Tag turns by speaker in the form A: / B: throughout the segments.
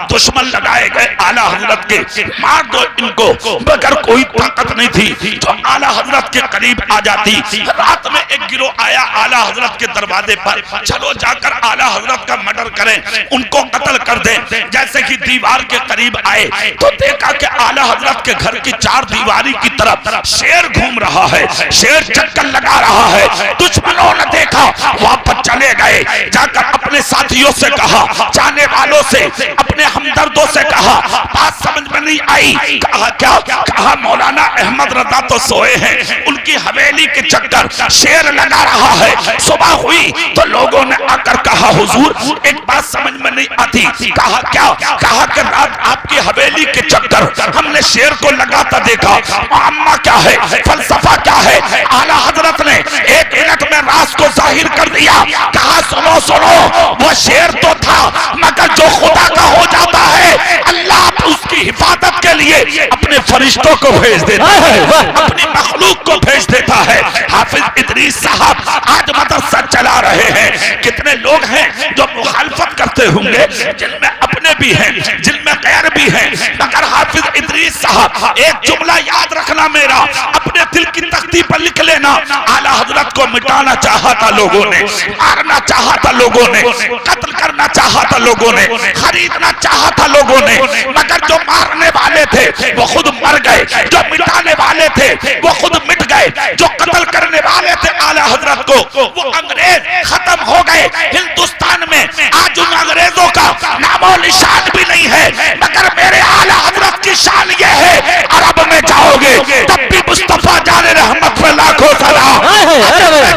A: दुश्मन लगाए गए आला हजरत के, मार दो इनको, मगर कोई ताकत नहीं थी जो आला हजरत के करीब आ जाती। रात में एक गिरोह आया आला हजरत के दरवाजे पर, चलो जाकर आला हजरत का मर्डर करें, उनको कत्ल कर दें। जैसे कि दीवार के करीब आए तो देखा कि आला हजरत के घर की चार दीवारी की तरफ शेर घूम रहा है, शेर चक्कर लगा रहा है। दुश्मनों ने देखा, वापस चले गए, जाकर अपने साथियों से कहा, जाने वालों से, अपने हमदर्दों से कहा, बात समझ में नहीं आई। कहा क्या? कहा मौलाना अहमद रजा तो सोए हैं, उनकी हवेली के चक्कर शेर लगा रहा है। सुबह हुई तो लोगों ने आकर कहा, हुजूर एक बात समझ में नहीं आती। कहा क्या? कहा कि रात आपकी हवेली के चक्कर हमने शेर को लगाता देखा, अम्मा क्या है, फलसफा क्या है? आला हजरत ने एक मिनट में राज को जाहिर कर दिया। कहा सुनो सुनो, वो शेर तो था, मगर जो खुदा का हो जाता है अल्लाह उसकी हिफाजत के लिए अपने फरिश्तों को भेज देता है, अपनी मखलूक को भेज देता है। हाफिज इदरीस साहब आज मदरसा चला रहे हैं। कितने लोग हैं जो मुखालफत करते होंगे, जिनमें अपने भी हैं, जिनमें गैर भी हैं, मगर हाफिज इदरीस साहब एक जुमला याद रखना मेरा, अपने दिल की तख्ती पर लिख लेना, आला हजरत को मिटाना चाहा था लोगों ने, मारना चाहा था लोगों ने, कत्ल करना चाहा था लोगों ने, खरीदना चाहा था लोगों ने, मगर जो मारने वाले थे वो खुद मर गए, जो मिटाने वाले थे वो खुद मिट गए, जो कत्ल करने वाले थे आला हजरत को वो अंग्रेज खत्म हो गए। हिंदुस्तान में आज उन अंग्रेजों का नामो निशान भी नहीं है, मगर मेरे आला हजरत की शान ये है, अरब में जाओगे तब भी मुस्तफा जाने रहमत पे लाखों सलाम,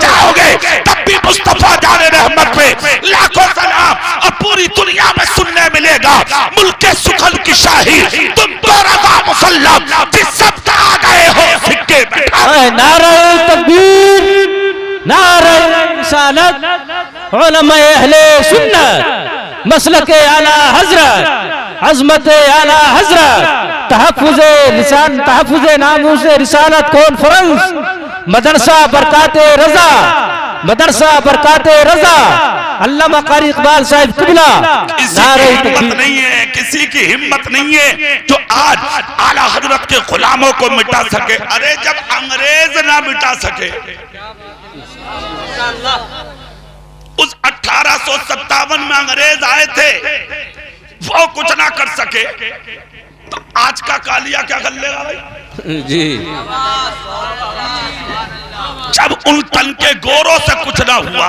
A: जाओगे तब भी मुस्तफा जाने रहमत पे लाखों सलाम। और पूरी दुनिया में सुनने मिलेगा मुल्के सुखल की शाही, तुम तो रज़ा मुसल्लम जिस सब आ गए हो सिक्के पे।
B: नारे तकबीर, नारे रिसालत, उलमा अहले सुन्नत, मसलके आला हजरत, अजमत आला हजरत, तहफ्फुज़े लिसान, तहफ्फुज़े नामूसे रिसालत कॉन्फ्रेंस, मदरसा बरकाते रजा, मदरसा बरकाते रजा, अल्लामा कारी इकबाल साहिब किबला।
A: हिम्मत नहीं है, किसी की हिम्मत नहीं है जो आज आला हजरत के गुलामों को मिटा सके। अरे जब अंग्रेज ना मिटा सके, उस 1857 में अंग्रेज आए थे, वो कुछ ना कर सके, तो आज का कालिया क्या कर लेगा भाई
B: जी?
A: जब उन तन के गोरों से कुछ ना हुआ,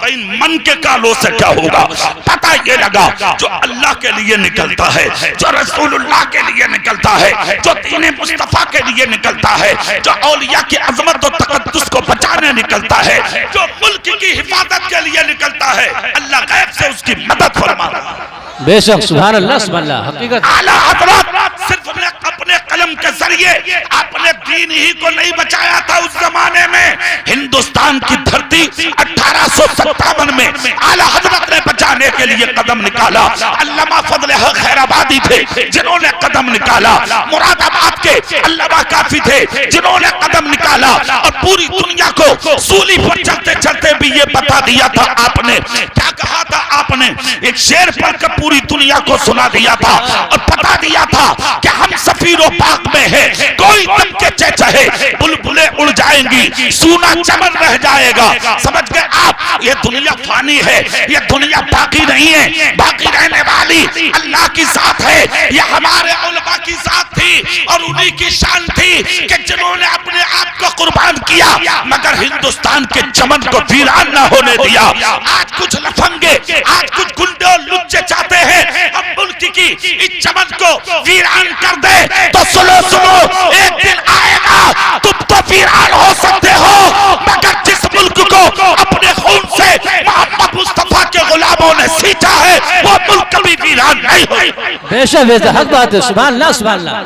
A: कहीं मन के कालों से क्या होगा? पता ये लगा जो अल्लाह के लिए निकलता है, जो रसूलुल्लाह के लिए निकलता है, जो दीन मुस्तफा के लिए निकलता है, जो औलिया की अजमत और तकद्दुस को बचाने निकलता है, जो मुल्क की हिफाजत के लिए निकलता है, अल्लाह गैब से उसकी मदद फरमाता है।
B: बेशक, सुभान अल्लाह, सुभान अल्लाह। हकीकत
A: आला हजरत सिर्फ अपने कलम के जरिए अपने दीन ही को नहीं बचाया था। उस जमाने में हिंदुस्तान की धरती 1857 में आला हजरत ने बचाने के लिए कदम निकाला। अल्लामा फजल हक खैराबादी थे जिन्होंने कदम निकाला, मुरादाबाद के अल्लामा काफी थे जिन्होंने कदम निकाला, और पूरी दुनिया को सूली पर चलते चलते भी ये बता दिया था। आपने क्या कहा था? आपने एक शेर पढ़कर पूरी दुनिया को सुना दिया था और बता दिया था कि हम सफीरों पाक में है, कोई तब के चहचहे बुलबुलें उड़ जाएंगी, सूना चमन रह जाएगा। समझ गए आप? ये दुनिया फानी है, ये दुनिया बाकी नहीं है, बाकी रहने वाली अल्लाह की जात है। ये हमारे उलमा की जात थी और उन्हीं की शान थी कि जिन्होंने अपने आप को कुर्बान किया, मगर हिंदुस्तान के चमन को वीरान न होने दिया। आज कुछ लफंगे, आज कुछ गुंडे और लुच्चे चाहते हैं अब मुल्क की इस चमन को वीरान कर दे, तो सुनो सुनो, एक दिन आएगा तुम तो वीरान हो सकते हो, मगर जिस मुल्क को अपने खून से मोहम्मद मुस्तफा के गुलामों ने सींचा है, वो मुल्क कभी वीरान नहीं होगा।
B: बेशक बेहद बात है, सुभान अल्लाह, सुभान अल्लाह,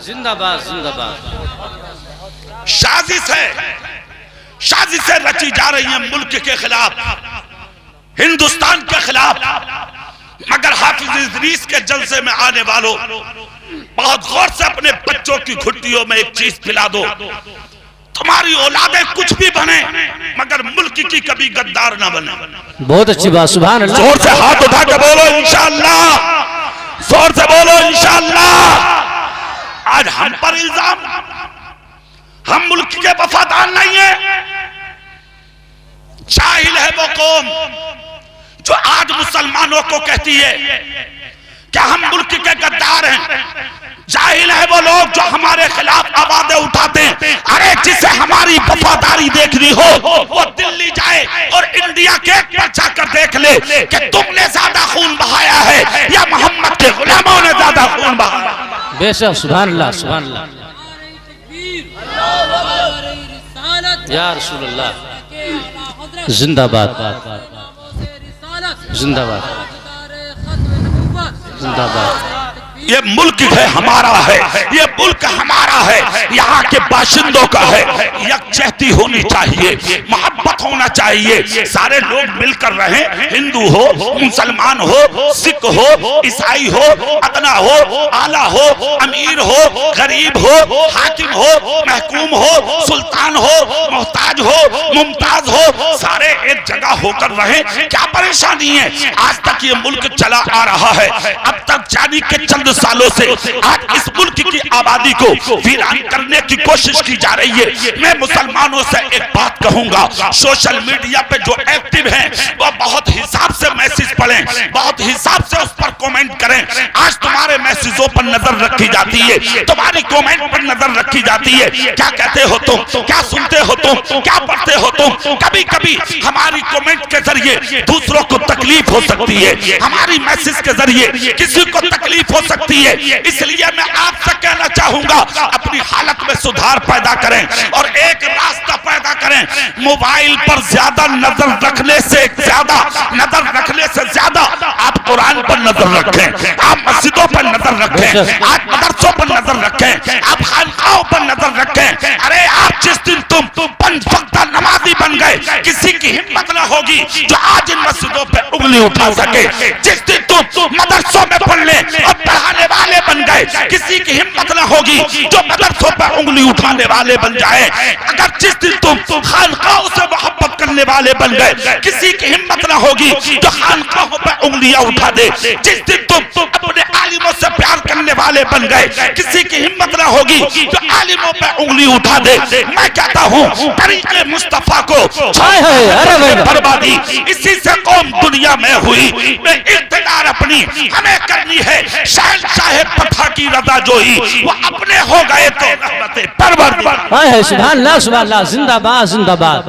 B: जिंदाबाद जिंदाबाद।
A: साजिश है, साजिशें रची जा रही हैं मुल्क के खिलाफ, हिंदुस्तान के खिलाफ, मगर हाफिज इदरीस के जलसे में आने वालों बहुत गौर से अपने बच्चों की घुट्टियों में एक चीज पिला दो, तुम्हारी औलादें कुछ भी बने मगर मुल्क की कभी गद्दार ना बने।
B: बहुत अच्छी बात, सुभान अल्लाह।
A: जोर से हाथ उठा के बोलो इंशाअल्लाह, जोर आज हम पर इल्जाम, हम मुल्क के वफादार नहीं है। जाहिल है वो कौम जो आज मुसलमानों को कहती है कि हम मुल्क के गद्दार हैं। जाहिल है वो लोग जो हमारे खिलाफ आवाजें उठाते हैं। अरे जिसे हमारी वफादारी देखनी हो वो दिल्ली जाए और इंडिया गेट पर जाकर देख ले कि तुमने ज्यादा खून बहाया है या मोहम्मद के गुलामों ने ज्यादा खून बहाया।
B: बेशक, सुभान अल्लाह, सुभान अल्लाह, या रसूल अल्लाह, जिंदाबाद, जिंदाबाद, जिंदाबाद।
A: ये मुल्क है हमारा है, ये मुल्क हमारा है, यहाँ के बाशिंदों का है। यकजहती होनी चाहिए, मोहब्बत होना चाहिए, सारे लोग मिलकर रहें। हिंदू हो, मुसलमान हो, सिख हो, ईसाई हो, अदना हो, आला हो, अमीर हो, गरीब हो, हाकिम हो, महकूम हो, सुल्तान हो, मोहताज हो, मुमताज हो, सारे एक जगह होकर रहें। क्या परेशानी है? आज तक ये मुल्क चला आ रहा है। अब तक जानी के चंद सालों से आज इस मुल्क की आबादी को वीरान करने की कोशिश की जा रही है। मैं मुसलमानों से एक बात कहूंगा, सोशल मीडिया पे जो एक्टिव हैं वो बहुत हिसाब से मैसेज पढ़ें, बहुत हिसाब से उस पर कमेंट करें। आज तुम्हारे मैसेजों पर नजर रखी जाती है, तुम्हारी कमेंट पर नजर रखी जाती है। क्या कहते हो तुम, क्या सुनते हो तुम, क्या पढ़ते हो तुम। कभी कभी हमारी कमेंट के जरिए दूसरों को तकलीफ हो सकती है, हमारी मैसेज के जरिए किसी को तकलीफ हो सकती है। इसलिए मैं आपसे कहना चाहूंगा, अपनी हालत में सुधार पैदा करें और एक रास्ता पैदा करें। मोबाइल पर ज्यादा नजर रखने से ज्यादा आप कुरान पर नजर रखें, आप मस्जिदों पर नजर रखें, आप मदरसों पर नजर रखें, आप खानकाहों पर नजर रखें। अरे आप जिस दिन तुम 5 वक्त नमाजी बन गए, किसी की हिम्मत न होगी जो आज इन मस्जिदों पर उंगली उठा सके। जिस दिन तुम मदरसों में पढ़ने और पढ़ाने वाले बन गए, किसी की हिम्मत न होगी जो मदरसों पर उंगली उठाने वाले बन जाए। अगर जिस दिन तुम खानकाहों से मोहब्बत करने वाले बन गए, किसी की हिम्मत न होगी जो खानकाहों पर उंगलियां उठा दे। जिस दिन तुम अपने आलिमों से प्यार करने वाले बन गए, किसी की हिम्मत न होगी जो आलिमों पर उंगली उठा दे। मैं कहता हूँ तरीके मुस्तफा को बर्बादी इसी से कौम दुनिया में हुई। इख्तियार अपनी हमें करनी है, शहंशाह फतह की रजा जोई, वो अपने हो गए तो रहमतें परवरदिगार।
B: सुभान अल्लाह, सुभान अल्लाह, जिंदाबाद, जिंदाबाद।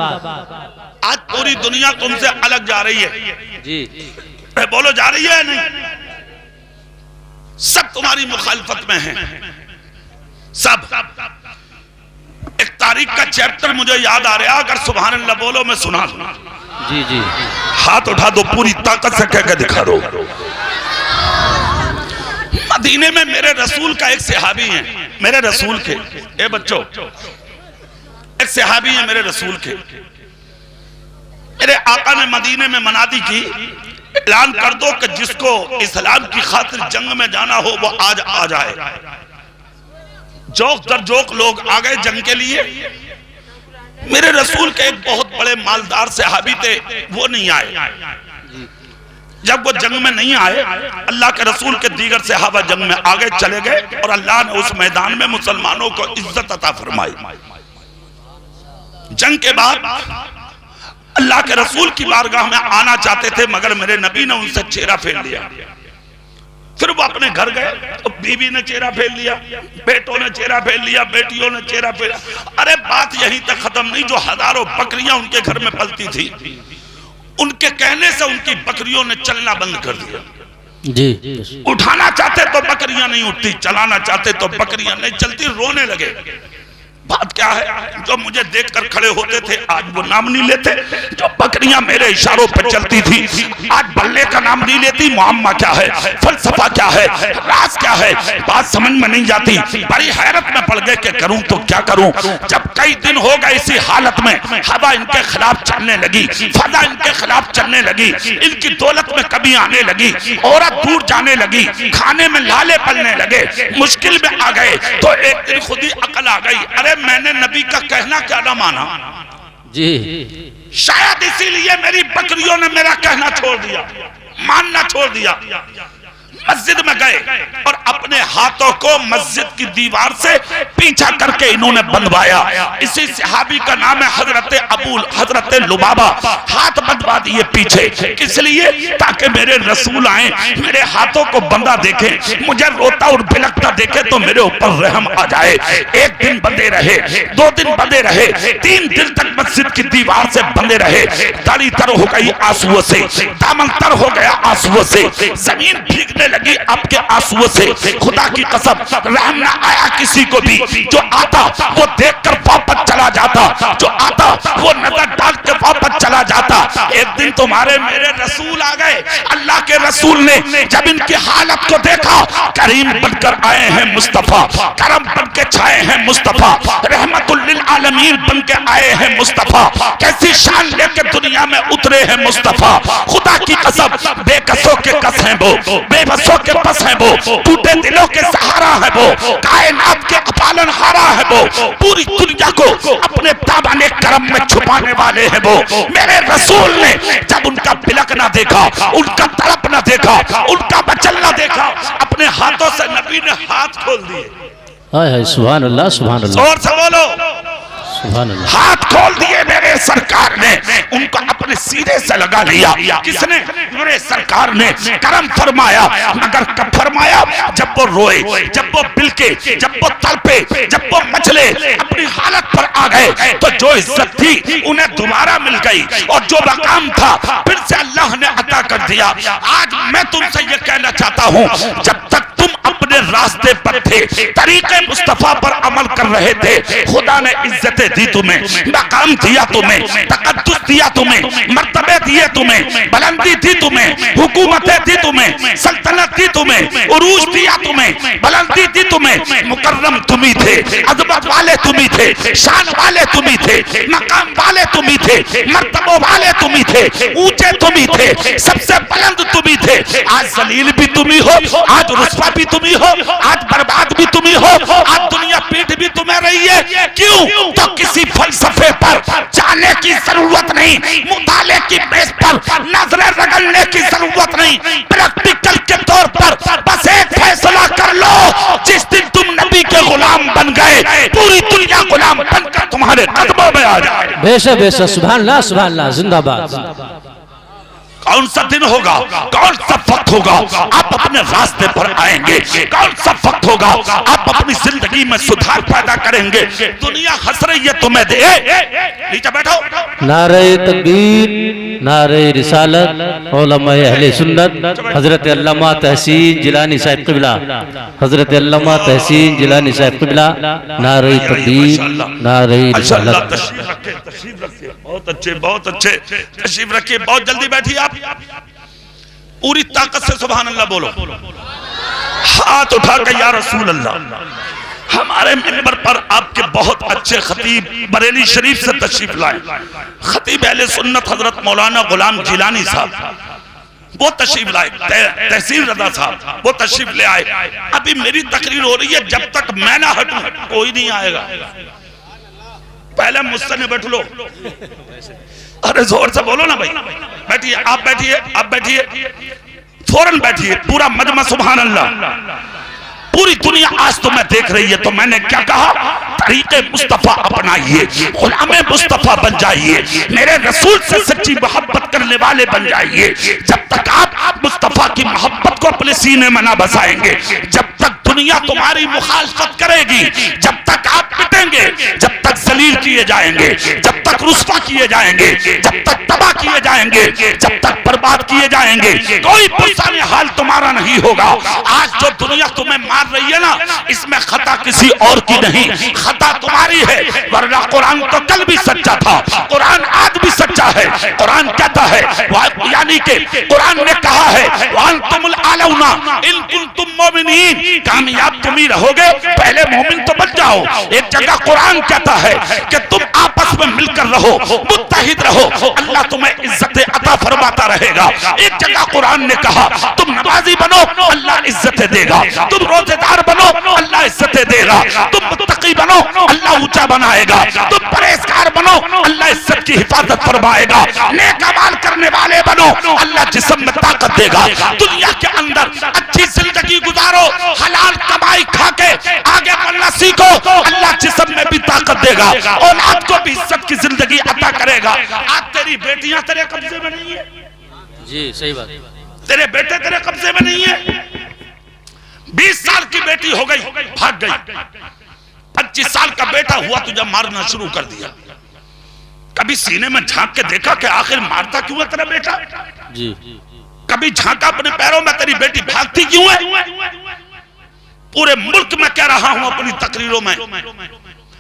A: आज पूरी दुनिया तुमसे अलग जा रही है
B: जी,
A: बोलो जा रही है नहीं? सब तुम्हारी मुखालफत में है, सब। एक तारीख का चैप्टर मुझे याद आ रहा, अगर सुभान अल्लाह बोलो मैं सुना दूं।
B: जी जी,
A: हाथ उठा दो, पूरी ताकत से कह के दिखा दो। मदीने में मेरे रसूल का एक सहाबी है, मेरे रसूल के, ए बच्चों, एक सहाबी है मेरे रसूल के। मेरे आका ने मदीने में मनादी की, ऐलान कर दो कि जिसको इस्लाम की खातिर जंग में जाना हो वो आज आ जाए। जोक दर जोक लोग आ गए जंग के लिए। मेरे रसूल के एक बहुत बड़े मालदार सहाबी थे, वो नहीं आए। जब वो जंग में नहीं आए, अल्लाह के रसूल के दीगर सहाबा जंग में आगे चले गए और अल्लाह ने उस मैदान में मुसलमानों को इज्जत अता फरमाई। जंग के बाद अल्लाह के रसूल की बारगाह में आना चाहते थे, मगर मेरे नबी ने उनसे चेहरा फेर लिया। फिर वो अपने घर गए तो बीवी ने चेहरा फेर लिया, बेटों ने चेहरा फेर लिया, बेटियों ने चेहरा फेर। अरे बात यहीं तक खत्म नहीं, जो हजारों बकरियां उनके घर में पलती थी, उनके कहने से उनकी बकरियों ने चलना बंद कर दिया।
B: जी,
A: उठाना चाहते तो बकरियां नहीं उठती, चलाना चाहते तो बकरियां नहीं चलती, रोने लगे। बात क्या है? जो मुझे देखकर खड़े होते थे आज वो नाम नहीं लेते, जो बकरियां मेरे इशारों पर चलती थी आज बल्ले का नाम नहीं लेती। मुअम्मा क्या है, फलसफा क्या है, राज क्या है, बात समझ में नहीं जाती। बड़ी हैरत में पड़ गए कि करूं तो क्या करूं। जब कई दिन हो गए इसी हालत में, हवा इनके खिलाफ चलने लगी, फजा इनके खिलाफ चलने लगी, इनकी दौलत में कमी आने लगी, औरत दूर जाने लगी, खाने में लाले पलने लगे, मुश्किल में आ गए। तो एक दिन खुद ही अकल आ गई, अरे मैंने नबी का कहना क्या ना माना
B: जी,
A: शायद इसीलिए मेरी बकरियों ने मेरा कहना छोड़ दिया, मानना छोड़ दिया। मस्जिद में गए और अपने हाथों को मस्जिद की दीवार से पीछा करके इन्होंने बंधवाया। इसी सहाबी का नाम है हजरत लुबाबा। हाथ बंधवा दिए पीछे, किस लिए? ताकि मेरे रसूल आए, मेरे हाथों को बंधा देखे, मुझे रोता और बिलखता देखे तो मेरे ऊपर रहम आ जाए। एक दिन बंधे रहे, 2 दिन बंधे रहे, 3 दिन तक मस्जिद की दीवार से बंधे रहे। दाढ़ी तर हो गई आंसुओं से, दामन तर हो गया आंसुओं से, जमीन भीगने लगी आपके आंसुओं से। खुदा की कसम रहम ना आया किसी को भी। जो आता वो देखकर वापस चला जाता, जो आता वो नजर डाल के वापस चला जाता। एक दिन तुम्हारे मेरे रसूल आ गए। अल्लाह के रसूल ने जब इनकी हालत को देखा, करीम बनकर आए हैं मुस्तफा, करम बनके छाए हैं मुस्तफा, रहमतुल लिल आलमीन बनके आए हैं मुस्तफा। कैसी शान लेके दुनिया में उतरे हैं मुस्तफा। खुदा की कसम बेकसों के कस हैं वो, बेबसों के बस हैं वो, टूटे दिलों के सहारा है वो, कायनात के पालनहारा है वो, पूरी दुनिया को अपने दामन करम में छुपाने वाले हैं वो। मेरे रसूल ने जब उनका बिलखना देखा, उनका तड़पना देखा, उनका मचलना देखा, अपने हाथों से नबी ने हाथ खोल दिए।
B: हाय हाय सुभान अल्लाह, सुभान अल्लाह,
A: जोर से बोलो
B: सुभान अल्लाह।
A: हाथ खोल दिए मेरे सरकार ने, उनको अपने सीने से लगा लिया। किसने? मेरे सरकार ने करम फरमाया। मगर कब फरमाया? जब वो रोए, जब वो बिलके, जब वो तड़पे, जब वो मचले, अपनी हालत पर आ गए तो जो इज्जत थी उन्हें दोबारा मिल गई, और जो मकाम था फिर से अल्लाह ने अता कर दिया। आज मैं तुमसे ये कहना चाहता हूँ, जब तक तुम अपने रास्ते पर थे, तरीके मुस्तफा पर अमल कर रहे थे, खुदा ने इज्जतें दी तुम्हें, मकाम दिया तुम्हें, तकद्दुस दिया तुम्हें, मर्तबे दिए तुम्हें, बुलंदी दी तुम्हें, हुकूमतें दी तुम्हें, सल्तनत दी तुम्हें, उरूज दिया तुम्हें, बुलंदी दी तुम्हें। मुकर्रम तुम ही थे, अज़मत वाले तुम ही थे, शान वाले तुम ही थे, मकाम वाले तुम ही थे, मर्तबों वाले तुम ही थे, ऊंचे तुम ही थे, सबसे बुलंद तुम ही थे। आज जलील भी तुम ही हो, आज रुस्वा भी तुम ही हो, आज बर्बाद भी तुम ही हो, आज दुनिया पीठ भी तुम्हें रही है। क्यों? तो किसी फलसफे पर जाने की जरूरत नहीं, मुताले की बेस पर नजरें रगड़ने की जरूरत नहीं। प्रैक्टिकल के तौर पर बस एक फैसला कर लो, जिस दिन तुम नबी के गुलाम बन गए, पूरी दुनिया गुलाम बनकर तुम्हारे कदमों में आ जाए।
B: बेशक बेशक सुभान अल्लाह, सुभान अल्लाह, जिंदाबाद।
A: कौन सा दिन होगा, कौन सा वक्त होगा आप अपने रास्ते पर आएंगे, कौन सा वक्त होगा आप अपनी जिंदगी में सुधार पैदा करेंगे। दुनिया हंस रही है तुम्हें दे, नीचे बैठो।
B: नारे तकबीर, नारे रिसालत, उलमा अहले सुन्नत, हजरत अल्लामा तहसीन जिलानी साहिब क़िबला, हजरत अल्लामा तहसीन जिलानी साहिब क़िबला, नारे तकबीर, नारे रिसालत।
A: तशरीफ रखिए, बहुत अच्छे, बहुत अच्छे, तशरीफ रखिए, बहुत जल्दी बैठिए आप। पूरी ताकत से सुभान अल्लाह बोलो, हाथ उठाकर या रसूल अल्लाह। हमारे मिंबर पर आपके बहुत अच्छे खतीब बरेली शरीफ से तशरीफ लाए, खतीब अहले सुन्नत हजरत मौलाना गुलाम जिलानी साहब, वो तशरीफ लाए। तहसील रजा साहब वो तशरीफ ले आए। अभी मेरी तकरीर हो रही है, जब तक मैं ना हटूं कोई नहीं आएगा। पहले मुझसे न बैठ लो, अरे जोर से बोलो ना भाई। बैठिए, आप बैठिए, आप बैठिए, फौरन बैठिए, पूरा मजमा सुभान अल्लाह। पूरी दुनिया आज तो मैं देख रही है, तो मैंने क्या कहा? तरीके मुस्तफा अपनाइए, गुलामे मुस्तफा बन जाइए, मेरे रसूल से सच्ची मोहब्बत करने वाले बन जाइए। जब तक आप मुस्तफा की मोहब्बत को अपने सीने में ना बसाएंगे, जब तक दुनिया तुम्हारी मुखालफत करेगी, जब तक आप पिटेंगे, जब तक जलील किए जाएंगे, जब तक रुस्वा किए जाएंगे, जब तक तबाह किए जाएंगे, जब तक बर्बाद किए जाएंगे, कोई पुरसाने हाल तुम्हारा नहीं होगा। आज जो दुनिया तुम्हें मार रही है ना, इसमें खता किसी और की नहीं, खता तुम्हारी है। वरना कुरान तो कल भी सच्चा था, कुरान आज भी सच्चा है। कुरान कहता है, यानी कि कुरान ने कहा है, वांतुमुल आलौना इन कुंतुम मोमिनीन, कहां कामयाब तुम ही रहोगे, पहले मोमिन तो बन जाओ। एक जगह कुरान कहता है कि तुम आपस में मिलकर रहो, मुत्तहिद रहो, अल्लाह तुम्हें इज्जतें अता फरमाता रहेगा। एक जगह कुरान ने कहा तुम नमाजी बनो, अल्लाह इज्जतें देगा। तुम रोजेदार बनो, अल्लाह इज्जतें देगा। तुम मुत्तकी बनो, अल्लाह ऊंचा बनाएगा। तुम परहेजगार बनो, अल्लाह इज्जत की हिफाजत फरमाएगा। नेक अमाल करने वाले बनो, अल्लाह जिस्म में ताकत देगा। दुनिया के अंदर अच्छी जिंदगी गुजारो, हलाल कमाई खा के आगे बढ़ना सीखो, अल्लाह जिस्म में भी ताकत देगा। औलाद को भी इज्जत की जिंदगी अता करेगा। आज तेरी बेटियां तेरे कब्जे में नहीं है
B: जी, सही बात।
A: तेरे बेटे तेरे कब्जे में नहीं है। 20 साल की बेटी हो गई, भाग गई। 25 साल का बेटा हुआ तो जब मारना शुरू कर दिया, कभी सीने में झांक के देखा कि आखिर मारता क्यों है तेरा बेटा?
B: जी।
A: कभी झांका अपने पैरों में, तेरी बेटी भागती क्यों है? पूरे मुल्क में कह रहा हूं अपनी तकरीरों में,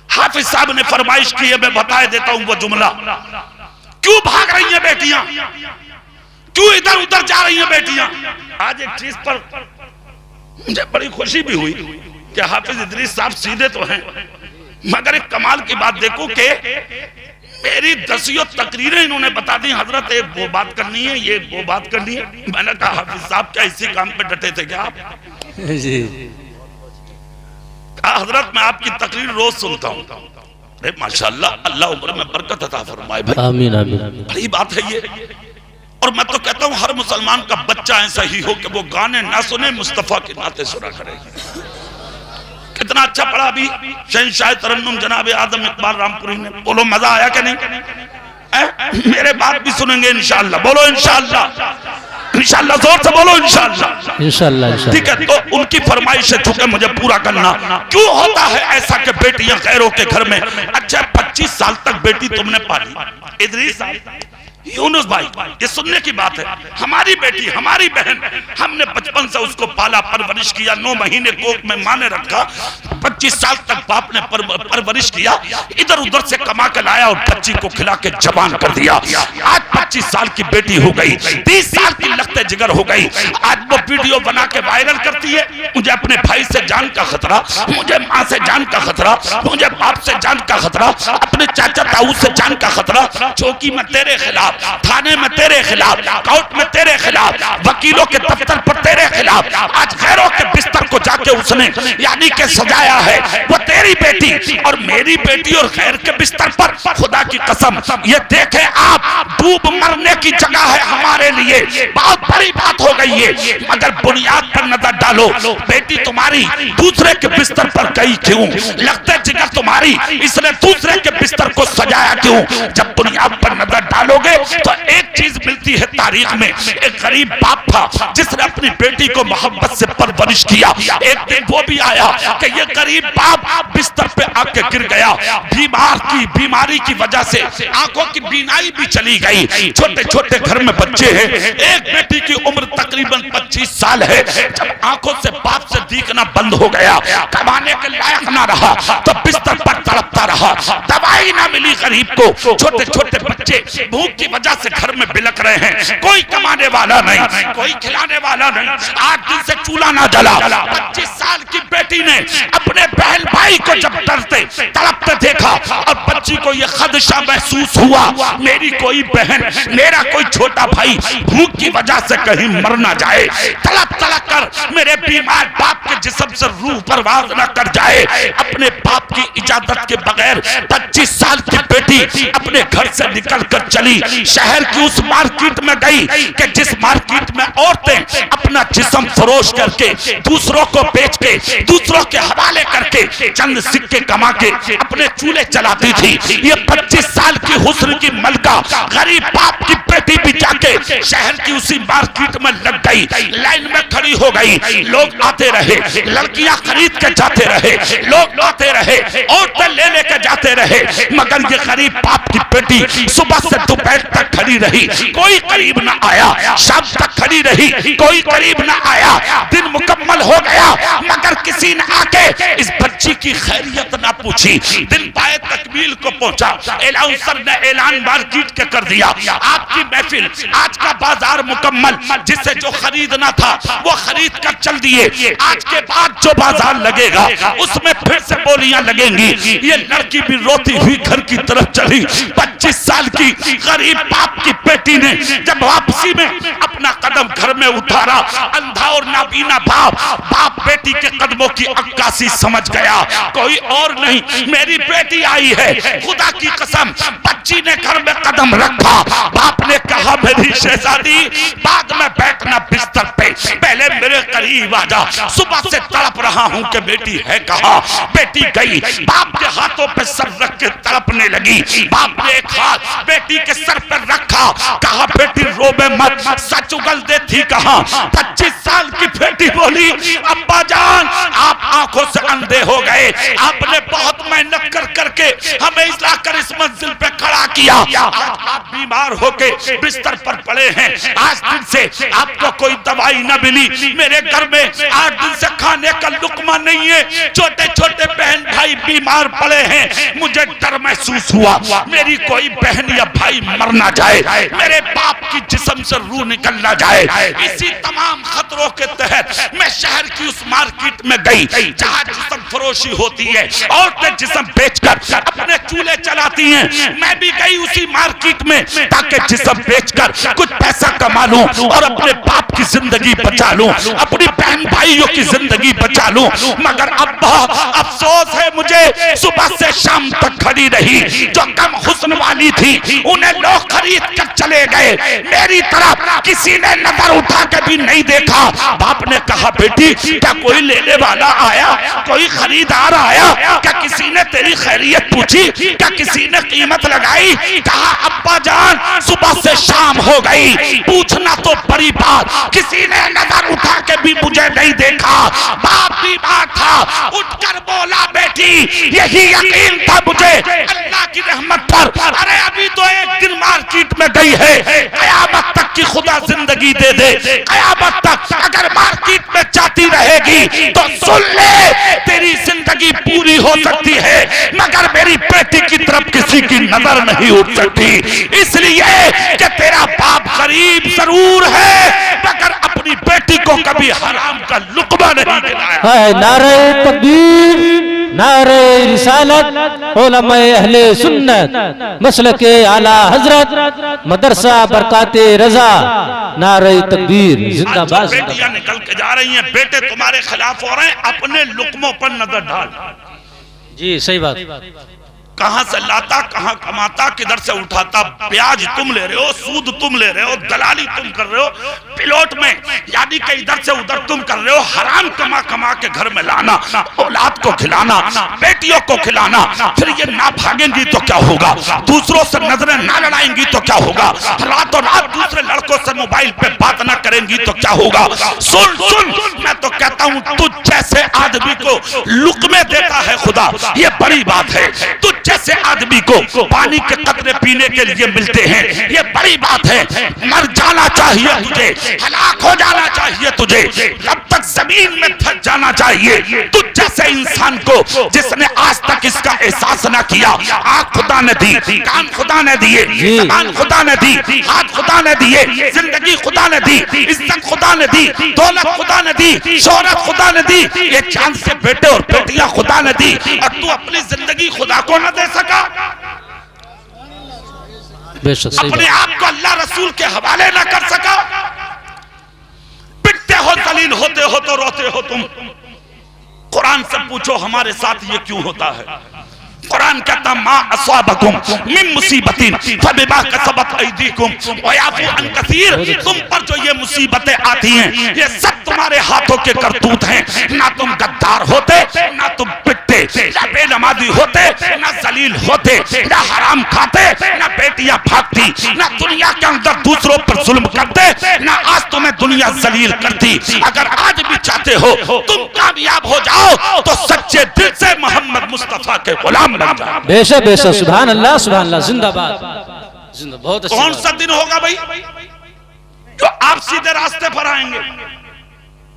A: हाफिज साहब ने फरमाइश की है, मैं बता देता हूं वो जुमला। क्यों भाग रही हैं बेटियां? क्यों इधर उधर जा रही हैं बेटियां? आज एक चीज पर मुझे बड़ी खुशी भी हुई कि हाफिज इदरीस साहब सीधे तो हैं, मगर एक कमाल की बात देखो कि मेरी 10 तकरीरें इन्होंने बता दी, हजरत एक वो बात करनी है, ये वो बात करनी है। मैंने कहा हाफिज साहब क्या इसी काम पे डटे थे क्या आप?
B: जी।
A: कहा हजरत मैं आपकी तकरीर रोज सुनता हूँ। अरे माशाल्लाह, अल्लाह उम्र में बरकत अता फरमाए भाई।
B: आमीन आमीन।
A: बड़ी बात है ये। और मैं तो कहता हूँ हर मुसलमान का बच्चा ऐसा ही हो कि वो गाने ना सुने, मुस्तफा के नाते सुना करे। कितना अच्छा पढ़ा अभी शहंशाह तरन्नुम जनाब आदम इकबाल रामपुरी ने। बोलो मजा आया कि नहीं? मेरे बात भी सुनेंगे इंशाअल्लाह। बोलो इंशाअल्लाह, इंशाअल्लाह जोर से बोलो इंशाअल्लाह।
B: इंशाअल्लाह।
A: ठीक है, तो उनकी फरमाइश है चूंकि मुझे पूरा करना। क्यों होता है ऐसा कि बेटियां गैरों के घर में? अच्छा 25 साल तक बेटी तुमने पाली, इदरीस यूनुस भाई, ये सुनने की बात है। हमारी बेटी, हमारी बहन, हमने बचपन से उसको पाला परवरिश किया, 9 महीने कोख में माँ ने रखा, 25 साल तक बाप ने परवरिश किया, इधर उधर से कमा के लाया और बच्ची को खिला के जवान कर दिया। आज 25 साल की बेटी हो गई, 30 साल की लखते जिगर हो गई। आज वो वीडियो बना के वायरल करती है, मुझे अपने भाई से जान का खतरा, मुझे माँ से जान का खतरा, मुझे बाप से जान का खतरा, अपने चाचा ताऊ से जान का खतरा। चौकी में तेरे खिलाफ, थाने में तेरे खिलाफ, कोर्ट में तेरे खिलाफ, वकीलों के दफ्तर पर तेरे खिलाफ। आज गैरों के बिस्तर को जाके उसने यानी कि सजाया है, वो तेरी बेटी और मेरी बेटी और गैर के बिस्तर पर। खुदा की कसम, ये देखे आप, डूब मरने की जगह है हमारे लिए। बहुत बड़ी बात हो गई है, मगर बुनियाद पर नजर डालो। बेटी तुम्हारी दूसरे के बिस्तर पर गई क्यों? लगता जिगर तुम्हारी इसने दूसरे के बिस्तर को सजाया क्यों? जब बुनियाद पर नजर डालोगे तो एक चीज मिलती है तारीख में। एक गरीब बाप था जिसने अपनी बेटी को मोहब्बत से परवरिश किया। एक दिन वो भी आया कि ये गरीब बाप बिस्तर पे आके गिर गया, बीमारी की वजह से आंखों की बीनाई भी चली गई। छोटे छोटे घर में बच्चे हैं, एक बेटी की उम्र तकरीबन 25 साल है। जब आंखों से बाप से दिखना बंद हो गया, कमाने के लायक ना रहा, तो बिस्तर पर तड़पता रहा। दवाई ना मिली गरीब को, छोटे छोटे बच्चे भूख की वजह से घर में बिलक रहे हैं। कोई कमाने वाला नहीं, कोई खिलाने वाला नहीं। 8 दिन से चूल्हा ना जला। 25 साल की बेटी ने अपने बहन भाई को जब डरते तड़पते देखा और बच्ची को यह खदशा महसूस हुआ, मेरी कोई बहन, मेरा कोई छोटा भाई भूख की वजह से कहीं मर ना जाए, तड़प तड़प कर मेरे बीमार बाप के जिस्म से रूह परवाज न कर जाए। अपने बाप की इजाजत के बगैर 25 साल की बेटी अपने घर से निकल कर चली, शहर की उस मार्केट में गई कि जिस मार्केट में औरतें अपना जिस्म फरोश करके, दूसरों को बेच के, दूसरों के हवाले करके चंद सिक्के कमा के अपने चूल्हे चलाती थी। ये 25 साल की हुस्न की मलका गरीब बाप की बेटी भी जाके शहर की उसी मार्केट में लग गई, लाइन में खड़ी हो गई। लोग आते रहे, लड़कियां खरीद के जाते रहे, लोग आते रहे, औरतें ले लेके जाते रहे, मगर ये गरीब बाप की बेटी सुबह से दोपहर तक खड़ी रही, कोई करीब न आया। शाम तक खड़ी रही, कोई करीब न आया। दिन मुकम्मल हो गया, मगर किसी ने आके इस बच्ची बच्ची की खैरियत ना पूछी। दिन पाए तकमील को पहुंचा, अनाउंसर ने ऐलान मार्केट के कर दिया, आपकी महफिल, आज का बाजार मुकम्मल, जिसे जो खरीदना था वो खरीद कर चल दिए। आज के बाद जो बाजार लगेगा उसमें फिर से बोलियां लगेंगी। ये लड़की भी रोती हुई घर की तरफ चली। 25 साल की गरीब बाप की बेटी ने जब वापसी में अपना कदम घर में उतारा, अंधा और नाबीना बाप बेटी के कदमों की अक्कासी समझ गया। कोई और नहीं, मेरी बेटी आई है। खुदा की कसम, बच्ची ने घर में कदम रखा। बाप ने कहा, मेरी शहजादी, बाद में बैठना बिस्तर पे, पहले मेरे करीब आ जा। सुबह से तड़प रहा हूं कि बेटी है कहां। बेटी गई, बाप के हाथों पे सर रख के तड़पने लगी। बाप ने एक हाथ बेटी के सर पर रखा, कहा, बेटी रोबे मत, सच उगल दे थी कहां। 25 साल की बेटी बोली, अब्बा जान, आप आंखों से अंधे हो गए। आपने बहुत मेहनत कर करके हमें लाकर इस मंजिल पे खड़ा किया। आप बीमार होके बिस्तर पर पड़े हैं। आज दिन से आपको कोई दवाई न मिली। मेरे घर में 8 दिन से खाने का लुकमा नहीं है। छोटे छोटे बहन भाई बीमार पड़े हैं। मुझे डर महसूस हुआ मेरी कोई बहन या भाई मर ना जाए, मेरे बाप की जिस्म से रूह निकल ना जाए। इसी तमाम खतरों के तहत मैं शहर की उस मार्केट में गई जहां जिस्म फरोशी होती है। औरतें जिस्म बेचकर अपने चूल्हे चलाती हैं। मैं भी गई उसी मार्केट में ताकि जिस्म बेचकर कुछ पैसा कमा लूं और अपने बाप की जिंदगी बचा लूं, अपनी बहन भाइयों की जिंदगी बचा लूं। मगर अब्बा, अफसोस है मुझे, सुबह से शाम तक खड़ी रही। जो कम हुस्न वाली थी उन्हें लोग खरीद कर चले गए, मेरी तरफ किसी ने नजर उठा के भी नहीं देखा। बाप ने कहा, बेटी, क्या कोई लेने वाला आया, कोई खरीदार आया, क्या किसी ने तेरी खैरियत पूछी, क्या किसी ने कीमत लगाई? कहा, अब्बा जान, सुबह से शाम हो गई, पूछना तो बड़ी बात, किसी ने नजर उठा के भी मुझे नहीं देखा। बाप बीमार था, उठकर बोला, बेटी, यही यकीन था मुझे अल्लाह की रहमत पर। अरे अभी तो एक दिन मार्केट में गई है, कयामत तक की खुदा जिंदगी दे दे। कयामत तक अगर मार्केट में जाती रहेगी तो सुन ले, तेरी जिंदगी पूरी हो सकती है, मगर मेरी बेटी की तरफ किसी की नजर नहीं उठ सकती। इसलिए कि तेरा बाप गरीब जरूर है, मगर अपनी बेटी को कभी हराम का लुक्मा नहीं दिलाया।
B: नारे तकबीर, नारे रिसालत, उलमाए अहले सुन्नत, मसलके आला हजरत, मदरसा बरकाते रजा, नारे तकबीर, जिंदाबाद।
A: बेटियां निकल के जा रही हैं, बेटे तुम्हारे खिलाफ हो रहे हैं, अपने लुक्मों पर नजर डाल।
B: जी सही बात।
A: कहां से लाता, कहां कमाता, किधर से उठाता। ब्याज तुम ले रहे हो, सूद तुम ले रहे हो, दलाली तुम कर रहे हो, पिलोट में यानी कि इधर से उधर तुम कर रहे हो। हराम कमा कमा के घर में लाना, औलाद को खिलाना, बेटियों को खिलाना, फिर ये ना भागेंगी तो क्या होगा, दूसरों से नजरें ना लड़ाएंगी तो क्या होगा, रातों रात दूसरे लड़कों से मोबाइल पे बात ना करेंगी तो क्या होगा। सुन सुन, मैं तो कहता हूं, तुझ जैसे आदमी को लुक्मे देता है खुदा, ये बड़ी बात है। तुझ जैसे आदमी को पानी के कतरे पीने के लिए मिलते हैं, ये बड़ी बात है। मर जाना चाहिए तुझे, हलाक हो जाना चाहिए तुझे, जब तक जमीन में थक जाना चाहिए। तुझ जैसे इंसान को जिसने आज तक इसका एहसास ना किया। आँख खुदा ने दी, कान खुदा ने दिए, ज़बान खुदा ने दी, हाथ खुदा ने दिए, जिंदगी खुदा ने दी, इज्जत खुदा ने दी, दौलत खुदा ने दी, शोहरत खुदा ने दी, ये चांद से बेटे और बेटियां खुदा ने दी, और तू अपनी जिंदगी खुदा को न दे सका। अपने आप को अल्लाह रसूल के हवाले न कर सका। पिटते हो, जलील होते हो तो रोते हो तुम। कुरान से पूछो हमारे साथ ये क्यों होता है। कुरान कहता, मा असाबकुम मिन मुसीबतिन फबिमा कसबत अयदीकुम व याफू अन कसीर। तुम पर जो ये मुसीबतें आती हैं, ये सब तुम्हारे हाथों के करतूत हैं। ना तुम गद्दार होते, ना तुम पिटते, ना बेनमाजी होते, ना जलील होते, ना हराम खाते, ना बेटियां भागती, ना दुनिया के अंदर दूसरों पर जुल्म करते, ना आज तुम्हें दुनिया जलील करती। अगर आज भी चाहते हो तुम कामयाब हो जाओ तो सच्चे दिल से मोहम्मद मुस्तफा के गुलाम बन जाओ।
B: बेशक बेशक, सुभान अल्लाह, सुभान अल्लाह, जिंदाबाद, जिंदाबाद। बहुत अच्छा।
A: कौन सा दिन होगा भाई जो आप सीधे रास्ते पर आएंगे?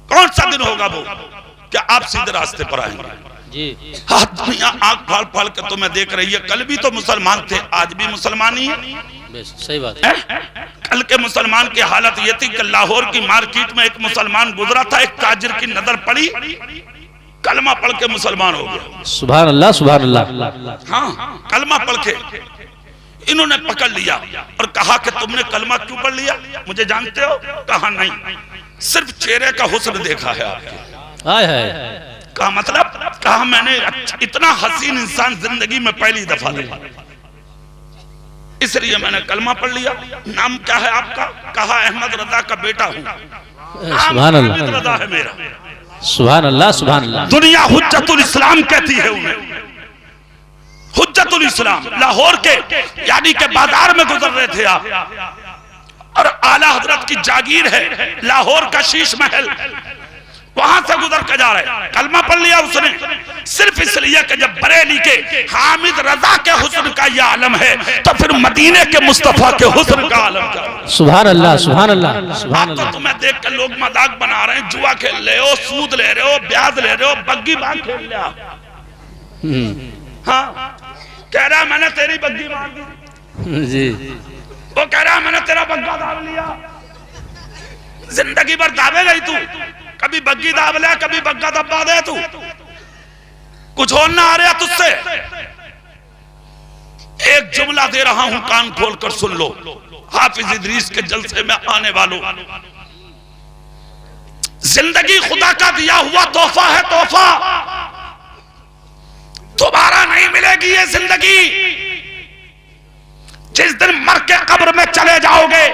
A: कौन सा दिन होगा वो क्या आप सीधे रास्ते पर आएंगे?
B: जी।
A: हाँ, दुनिया आंख फाड़ फाड़ के तुम्हें देख रही है। कल भी तो मुसलमान थे, आज भी मुसलमान ही है।
B: सही बात है।
A: कल के मुसलमान की हालत ये थी कि लाहौर की मार्केट में एक मुसलमान गुजरा था, एक ताजिर की नजर पड़ी, कलमा पढ़ के मुसलमान हो गया।
B: सुभान अल्लाह, सुभान अल्लाह।
A: हाँ, कलमा पढ़ के इन्होंने पकड़ लिया और कहा कि तुमने कलमा क्यों पढ़ लिया, मुझे जानते हो? कहा नहीं, सिर्फ चेहरे का हुस्न देखा है आपके।
B: हाय हाय।
A: कहा मतलब? कहा मैंने इतना हसीन इंसान जिंदगी में पहली दफा देखा, इसलिए मैंने कलमा पढ़ लिया। नाम क्या है आपका? कहा अहमद रजा का बेटा हूँ।
B: सुभान अल्लाह,
A: अहमद रजा है मेरा।
B: सुभान अल्लाह, सुभान अल्लाह।
A: दुनिया हुज्जतुल इस्लाम कहती है उन्हें, हुज्जतुल इस्लाम। लाहौर के यानी के बाजार में गुजर रहे थे आप, और आला हजरत की जागीर है लाहौर का शीश महल, वहां से गुजर के जा रहे, कलमा पढ़ लिया उसने, सिर्फ इसलिए कि जब बरेली के हामिद रजा के हुस्न का यह आलम है, तो फिर मदीने के मुस्तफा के हुस्न का आलम क्या? सुभान अल्लाह, सुभान अल्लाह, सुभान अल्लाह। तो तुम्हें देख कर लोग मजाक बना रहे हैं, जुआ खेल रहे हो, सूद ले रहे हो, ब्याज ले रहे हो, बग्गी बाग खेल रहे हो। हाँ, कह रहा मैंने तेरी बग्गी मार दी
B: जी।
A: वो कह रहा मैंने तेरा बग्गा दाब लिया। जिंदगी भर दाबेगा ही तू, कभी बग्गी दाब ले, कभी बग्गा दबा दे तू, कुछ और ना आ रहा तुझसे। एक जुमला दे रहा हूं, कान खोल कर सुन लो। हाफिज इदरीस के जलसे में आने वालों, जिंदगी खुदा का दिया हुआ तोहफा है, तोहफा दोबारा नहीं मिलेगी ये जिंदगी। जिस दिन मर के कब्र में चले जाओगे,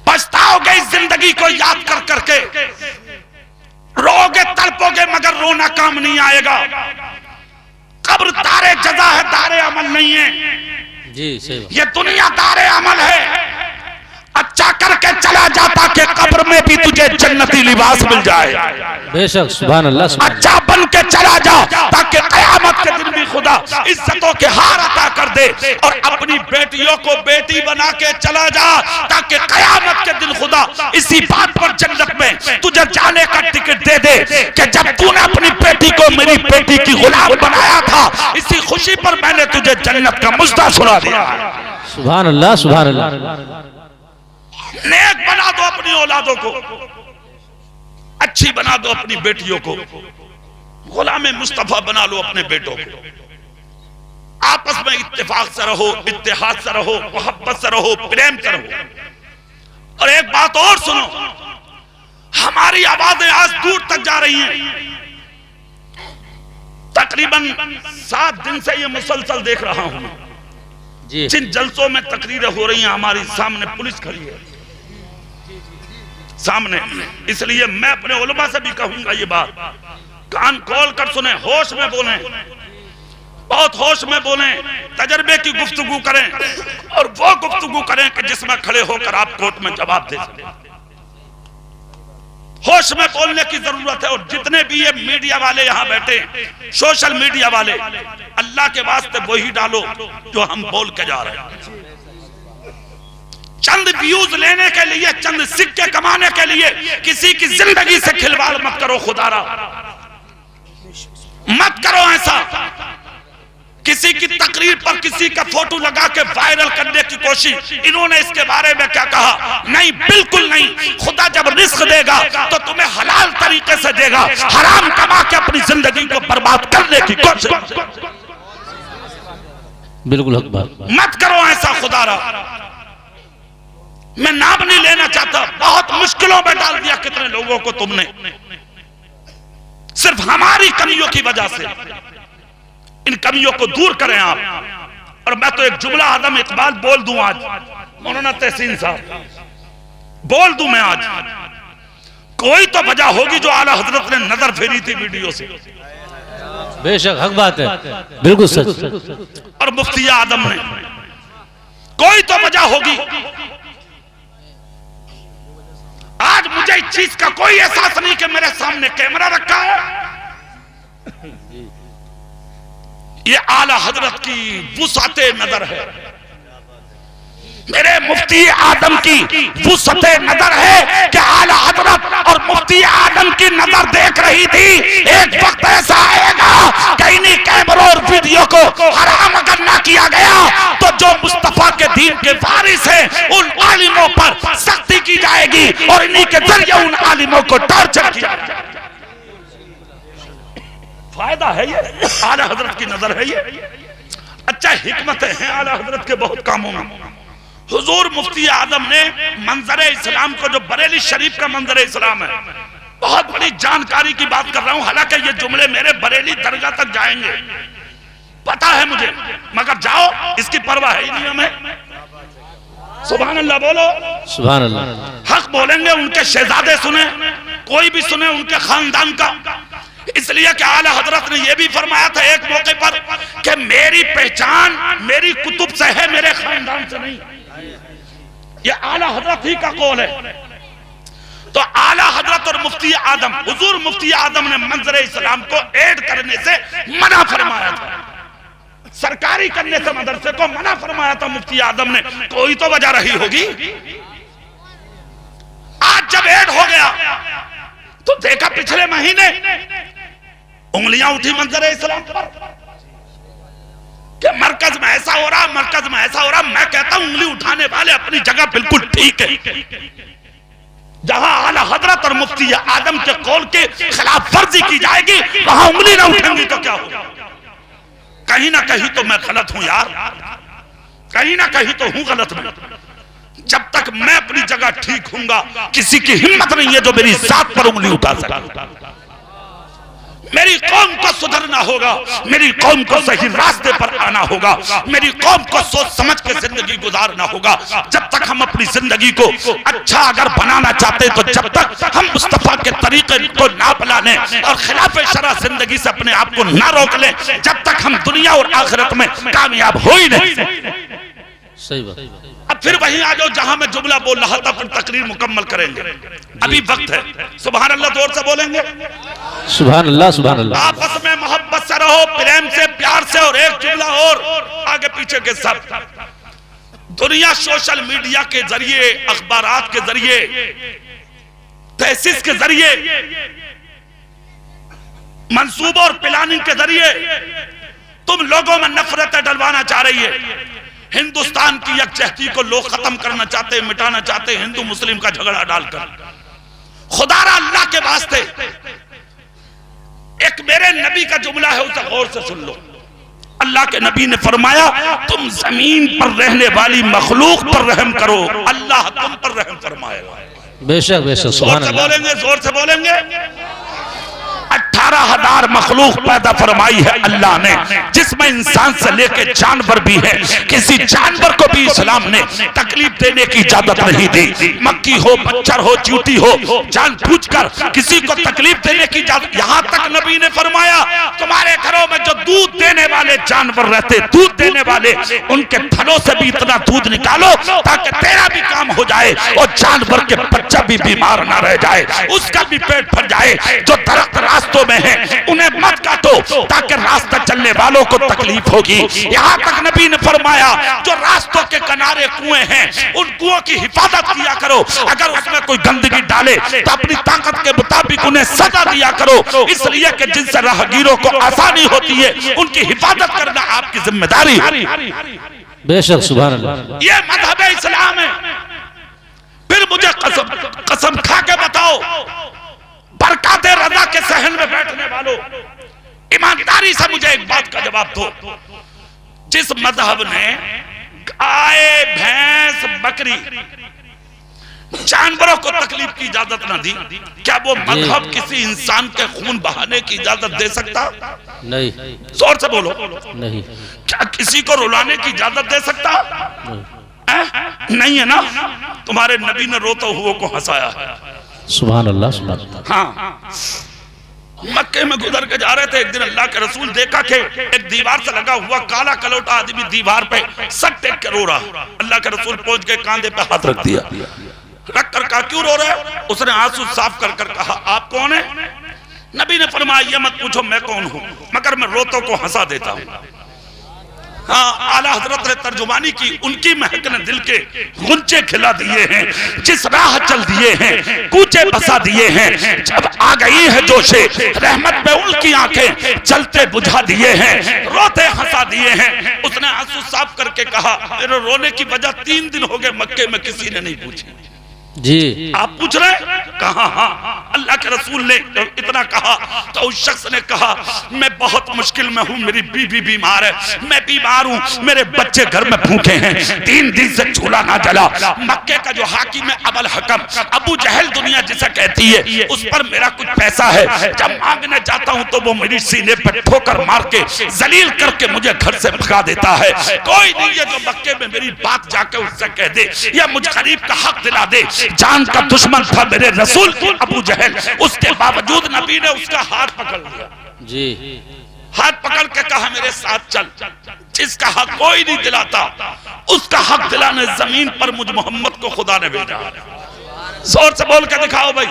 A: पछताओगे इस जिंदगी को याद कर करके, रोगे तड़पोगे मगर रोना काम नहीं आएगा। कब्र दारे जजा है, दारे अमल नहीं है।
B: जी सही।
A: ये दुनिया दारे अमल है। अच्छा करके चला जाता कि कब्र में भी तुझे जन्नती लिबास मिल जाए।
B: बेशक, सुभान अल्लाह।
A: अच्छा बन के चला जा ताकि कयामत के दिन भी खुदा इज्जतों के हार अता कर दे, और अपनी बेटियों को बेटी बना के चला जा ताकि कयामत के दिन खुदा इसी बात पर जन्नत में तुझे जाने का टिकट दे दे कि जब तूने अपनी बेटी को मेरी बेटी की गुलाम बनाया था, इसी खुशी पर मैंने तुझे जन्नत का मुजदा सुना दिया।
B: सुभान अल्लाह, सुभान अल्लाह।
A: नेक बना दो अपनी औलादों को, अच्छी बना दो अपनी बेटियों को, गुलाम मुस्तफा बना लो अपने बेटों को। आपस में इत्तेफाक से रहो, इत्तेहाद से रहो, मोहब्बत से रहो, प्रेम से रहो। और एक बात और सुनो, हमारी आवाजें आज दूर तक जा रही हैं। तकरीबन 7 दिन से ये मुसलसल देख रहा हूं जी। जिन जलसों में तकरीरें हो रही हैं, हमारी सामने पुलिस खड़ी है सामने। इसलिए मैं अपने उलमा से भी कहूंगा ये बात, कान खोल कर सुने, होश में बोलें, बहुत होश में बोलें, तजर्बे की गुफ्तगू करें, और वो गुफ्तगू करें कि जिसमें खड़े होकर आप कोर्ट में जवाब दे सकें। होश में बोलने की जरूरत है। और जितने भी ये मीडिया वाले यहाँ बैठे, सोशल मीडिया वाले, अल्लाह के वास्ते वही डालो जो हम बोल के जा रहे हैं। चंद व्यूज लेने के लिए, चंद सिक्के कमाने के लिए किसी की जिंदगी से खिलवाड़ मत करो। खुदारा मत करो ऐसा। किसी की तकरीर पर किसी का फोटो लगा के वायरल करने की कोशिश, इन्होंने इसके बारे में क्या कहा? नहीं, बिल्कुल नहीं। खुदा जब रिस्क देगा तो तुम्हें हलाल तरीके से देगा, हराम कमा के अपनी जिंदगी को बर्बाद करने की कोशिश
B: बिल्कुल हक बात।
A: मत करो ऐसा। खुदारा मैं नाम नहीं लेना चाहता, बहुत मुश्किलों में डाल दिया कितने लोगों को तुमने, सिर्फ हमारी कमियों की वजह से। इन कमियों को दूर करें आप। और मैं तो एक जुमला आदम इकबाल बोल दूं आज, मौलाना तहसीन साहब, बोल दूं मैं आज। कोई तो वजह होगी जो आला हजरत ने नजर फेरी थी वीडियो से।
B: बेशक हक बात है, बिल्कुल सच।
A: और मुफ्ती आदम ने, कोई तो वजह होगी। आज मुझे इस चीज का कोई एहसास नहीं कि मेरे सामने कैमरा रखा है। ये आला हजरत की वुसाते नजर है। मेरे मुफ्ती आदम की वुसअते नजर है कि आला हजरत और मुफ्ती आदम की नजर देख रही थी। एक वक्त ऐसा आएगा कि इन्हीं कैमरों और वीडियो को हराम अगर ना किया गया तो जो मुस्तफा के दीन के वारिस हैं उन आलिमों पर सख्ती की जाएगी और इन्हीं के जरिए उन आलिमों को टॉर्चर किया जाएगा। फायदा है ये, आला हजरत की नजर है ये। अच्छा, हिकमतें हैं आला हजरत के बहुत कामों में। हुजूर मुफ्ती आदम ने मंजर इस्लाम को, जो बरेली शरीफ का मंजर इस्लाम है, बहुत बड़ी जानकारी की बात कर रहा हूं, हालांकि ये जुमले मेरे बरेली दरगाह तक जाएंगे, पता है मुझे, मगर जाओ, इसकी परवाह है ही नहीं हमें। सुभान अल्लाह बोलो,
B: सुभान अल्लाह।
A: हक बोलेंगे, उनके शहजादे सुने, कोई भी सुने उनके खानदान का। इसलिए कि आला हजरत ने यह भी फरमाया था एक मौके पर कि मेरी पहचान मेरी कुतुब से है, मेरे खानदान से नहीं। यह आला हजरत ही का कौल है। तो आला हजरत और मुफ्ती आदम, हुजूर मुफ्ती आदम ने मंजर इस्लाम को ऐड करने से मना फरमाया था, सरकारी करने से मदरसे को मना फरमाया था मुफ्ती आदम ने। कोई तो वजह रही होगी। आज जब ऐड हो गया तो देखा पिछले महीने उंगलियां उठी मंजर इस्लाम पर कि मरकज में ऐसा हो रहा, मरकज में ऐसा हो रहा। मैं कहता हूं उंगली उठाने वाले अपनी जगह बिल्कुल ठीक है। जहां आला हजरत और मुफ्ती आदम के कौल के खिलाफ वर्जी की जाएगी वहां उंगली ना उठेंगी तो क्या होगा? कहीं ना कहीं तो मैं गलत हूं यार, कहीं ना कहीं तो हूं गलत में। जब तक मैं अपनी जगह ठीक हूंगा किसी की हिम्मत नहीं है जो मेरी जात पर उंगली उठा सके। मेरी कौम को सुधरना होगा, मेरी कौम को सही रास्ते पर आना होगा, मेरी कौम को सोच समझ के जिंदगी गुजारना होगा। जब तक हम अपनी जिंदगी को अच्छा अगर बनाना चाहते तो जब तक हम मुस्तफा के तरीके को ना अपना लें और खिलाफ शरा जिंदगी से अपने आप को ना रोक लें, जब तक हम दुनिया और आखिरत में कामयाब हो ही नहीं।
B: सही बात।
A: अब फिर वहीं आ जाओ जहां मैं जुमला बोल रहा था, फिर तकरीर मुकम्मल करेंगे, अभी वक्त है। सुभान अल्लाह जोर से बोलेंगे,
B: सुभान अल्लाह, सुभान अल्लाह।
A: आपस में मोहब्बत से रहो, प्रेम से, प्यार से। और एक जुमला और आगे पीछे के सब, दुनिया सोशल मीडिया के जरिए, अखबारात के जरिए, तहसीस के जरिए, मंसूबों और प्लानिंग के जरिए तुम लोगों में नफरतें डलवाना चाह रही है। हिंदुस्तान की यकजहती को लोग खत्म करना चाहते हैं, मिटाना चाहते हैं, हिंदू मुस्लिम का झगड़ा डालकर। खुदारा अल्लाह के वास्ते, एक मेरे नबी का जुमला है, उसे गौर से सुन लो। अल्लाह के नबी ने फरमाया, तुम जमीन पर रहने वाली मखलूक पर रहम करो, अल्लाह तुम पर रहम फरमाएगा।
B: बेशक बेशक, सुभान अल्लाह।
A: बोलेंगे, जोर से बोलेंगे। 18,000 मखलूक पैदा फरमाई है अल्लाह ने, जिसमें इंसान से लेके जानवर भी है। किसी जानवर को भी इस्लाम ने तकलीफ देने की इजाजत नहीं दी। मक्खी हो, मच्छर हो, चींटी हो, जानबूझकर किसी को तकलीफ देने की इजाजत। यहां तक नबी ने फरमाया, तुम्हारे घरों में जो दूध देने वाले जानवर रहते, दूध देने वाले, उनके थनों से भी इतना दूध निकालो ताकि तेरा भी काम हो जाए और जानवर के बच्चा भी बीमार ना रह जाए, उसका भी पेट भर जाए। जो दरख्त रास्तों में है उन्हें मत काटो ताकि रास्ता चलने वालों को तकलीफ होगी। यहाँ तक नबी ने फरमाया, जो रास्तों के किनारे कुएं हैं उन कुओं की हिफाजत किया करो। अगर उसमें कोई गंदगी डाले तो अपनी ताकत के मुताबिक उन्हें सजा दिया करो, इसलिए कि जिनसे राहगीरों को आसानी होती है उनकी हिफाजत करना आपकी जिम्मेदारी है।
B: बेशक, सुभान अल्लाह।
A: ये मजहब इस्लाम है। फिर मुझे कसम खा के बताओ, बरकाते रजा के सहन में बैठने वालों, ईमानदारी से मुझे एक बात का जवाब दो। जिस मजहब ने गाय, भैंस, बकरी, जानवरों को तकलीफ की इजाजत ना दी, क्या वो मजहब किसी इंसान के खून बहाने की इजाजत दे सकता?
B: नहीं।
A: जोर से बोलो।
B: नहीं।
A: क्या किसी को रुलाने की इजाजत दे सकता? नहीं है ना। तुम्हारे नबी ने रोते हुए को हंसाया है।
B: सुभान अल्लाह, सुभान अल्लाह।
A: हाँ, मक्के में गुजर के जा रहे थे, एक दिन अल्लाह के रसूल देखा कि एक दीवार से लगा हुआ काला कलौटा आदमी दीवार पे सट टेक के रो रहा। अल्लाह के रसूल पहुंच के कांधे पे हाथ रख दिया, रख कर कहा, क्यों रो रहे हो? उसने आंसू साफ कर कर कहा, आप कौन है? नबी ने फरमाया, ये मत पूछो मैं कौन हूं, मगर मैं रोतों को हंसा देता हूं। हाँ, आला हजरत ने तर्जुमानी की, उनकी महक ने दिल के गुंचे खिला दिए हैं, जिस राह चल दिए हैं कूचे बसा दिए हैं, जब आ गई है जोशे रहमत पे उनकी आंखें चलते बुझा दिए हैं, रोते हंसा दिए हैं। उसने आंसू साफ करके कहा, मेरे रोने की वजह 3 दिन हो गए मक्के में किसी ने नहीं पूछी।
B: जी
A: आप पूछ रहे हैं? कहा हाँ, अल्लाह के रसूल ने इतना कहा तो उस शख्स ने कहा, मैं बहुत मुश्किल में हूँ, मेरी बीवी बीमार है, मैं बीमार हूँ, मेरे बच्चे घर में भूखे हैं, 3 दिन से चूल्हा ना जला। मक्के का जो हाकिम है अबुल हकम, अबू जहल दुनिया जिसे कहती है, उस पर मेरा कुछ पैसा है, जब मांगने जाता हूँ तो वो मेरी सीने पर ठोकर मार के जलील करके मुझे घर से भगा देता है। कोई नहीं है जो मक्के में मेरी बात जाके उससे कह दे या मुझ गरीब का हक दिला दे। जान का दुश्मन था मेरे रसूल अबू जहल, उसके बावजूद नबी ने उसका हाथ पकड़ लिया। जी, हाथ पकड़ के कहा, मेरे साथ चल, जिसका हक कोई नहीं दिलाता उसका हक दिलाने जमीन पर मुझ मोहम्मद को खुदा ने भेजा। जोर से बोल के दिखाओ भाई,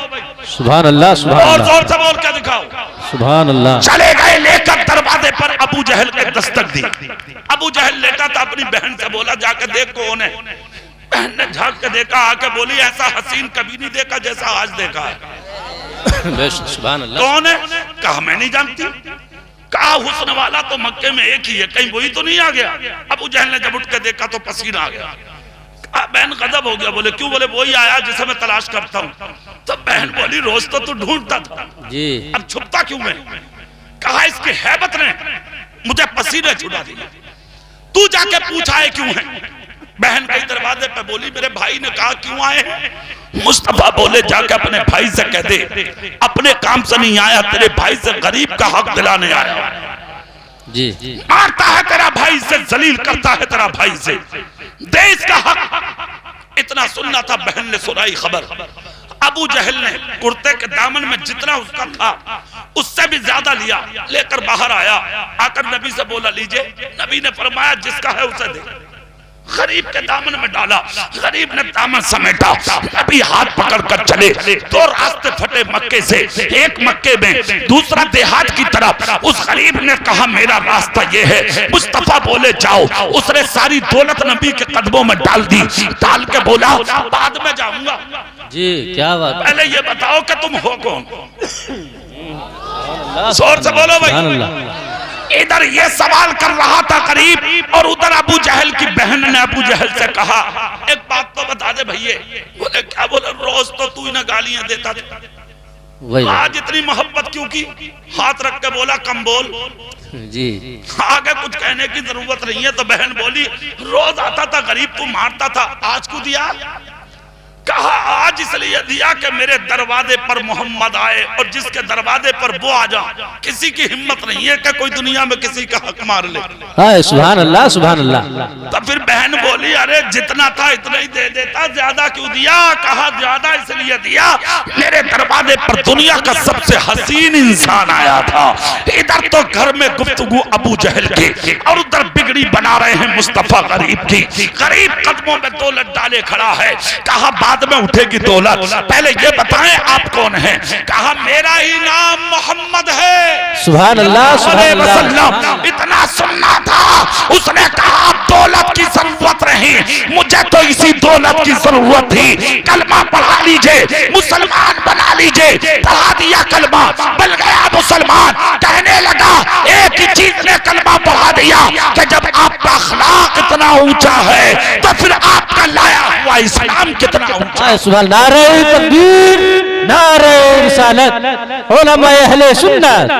B: सुभान अल्लाह, सुभान
A: और
B: अल्लाह,
A: जोर से बोल के दिखाओ,
B: सुभान अल्लाह।
A: चले गए लेकर दरवाजे पर अबू जहल के दस्तक दी। अबू जहल लेटा था, अपनी बहन से बोला, जाके देख कौन है। बहन ने झांक के देखा, आके बोली, ऐसा हसीन कभी नहीं देखा जैसा आज देखा है।
B: सुभान अल्लाह।
A: कौन है? कहा मैं नहीं जानती। कहा हुस्न वाला तो मक्के में एक ही है, कहीं वही तो नहीं आ गया? अबू जहल ने जब उठ के देखा तो पसीना आ गया। कहा बहन गजब हो गया। बोले क्यों? बोले वही आया जिसे मैं तलाश करता हूँ। तो बहन बोली, रोज तो तू ढूंढता था जी, अब छुपता क्यों मैं? कहा इसकी हैबत ने मुझे पसीने छुड़ा दिए, तू जाके पूछा है क्यों है। बहन कई दरवाजे पे बोली, मेरे भाई ने कहा क्यों आए हैं। मुस्तफा बोले, जाके अपने भाई से कह दे अपने काम से नहीं आया, तेरे भाई से गरीब का हक दिलाने आया। जी, मारता है तेरा भाई से, जलील करता है तेरा भाई से, दे इसका हक। इतना सुनना था, बहन ने सुनाई खबर। अबू जहल ने कुर्ते के दामन में जितना उसका था उससे भी ज्यादा लिया, लेकर बाहर आया, आकर नबी से बोला, लीजिए। नबी ने फरमाया, जिसका है उसे दे। गरीब के दामन में डाला, गरीब ने दामन समेटा, नबी हाथ पकड़कर चले। 2 रास्ते फटे मक्के से, एक मक्के में, दूसरा देहात की तरफ। उस गरीब ने कहा, मेरा रास्ता ये है। मुस्तफा बोले, जाओ। उसने सारी दौलत नबी के कदमों में डाल दी, डाल के बोला, बाद में जाऊंगा। जी, क्या बात। पहले ये बताओ कि तुम हो कौन? जोर से बोलो भाई। इधर ये सवाल कर रहा था गरीब, और उधर अबू जहल की बहन ने अबू जहल से कहा, एक बात तो बता दे भैया। बोले क्या? बोले रोज तो तू इन्हें गालियां देता था, आज इतनी मोहब्बत क्यों की? हाथ रख के बोला, कम बोल जी, आगे कुछ कहने की जरूरत नहीं है। तो बहन बोली, रोज आता था गरीब, तू मारता था, आज क्यों दिया? कहा, आज इसलिए दिया कि मेरे दरवाजे पर मोहम्मद आए, और जिसके दरवाजे पर वो आ जा, किसी की हिम्मत नहीं है कि कोई दुनिया में किसी का हक मार ले।
B: सुभान अल्लाह, सुभान अल्लाह।
A: तो फिर बहन बोली, अरे जितना था इतना ही दे देता, ज्यादा क्यों दिया? कहा, ज्यादा इसलिए दिया, मेरे दरवाजे पर दुनिया का सबसे हसीन इंसान आया था। इधर तो घर में गुफ्तगू अबू जहल की, और उधर बिगड़ी बना रहे हैं मुस्तफा गरीब की। गरीब कदमों में दौलत डाले खड़ा है। कहा, बाद में उठेगी दौलत, पहले ये बताएं आप कौन हैं? कहा, मेरा ही नाम मोहम्मद है। सुभान अल्लाह, सुभान अल्लाह। इतना सुनना था। उसने कहा, दौलत की जरूरत नहीं, मुझे तो इसी दौलत की जरूरत थी। कलमा पढ़ा लीजिए, मुसलमान बना लीजिए। पढ़ा दिया कलमा, बन गया मुसलमान। कहने लगा, एक ही चीज ने कलमा पढ़ा दिया कि जब आपका अखलाक इतना ऊंचा है तो फिर आपका लाया हुआ इस्लाम कितना ऊंचा।
B: सुभान, नारे तकबीर, नारे रिसालत, उलमाए अहले सुन्नत,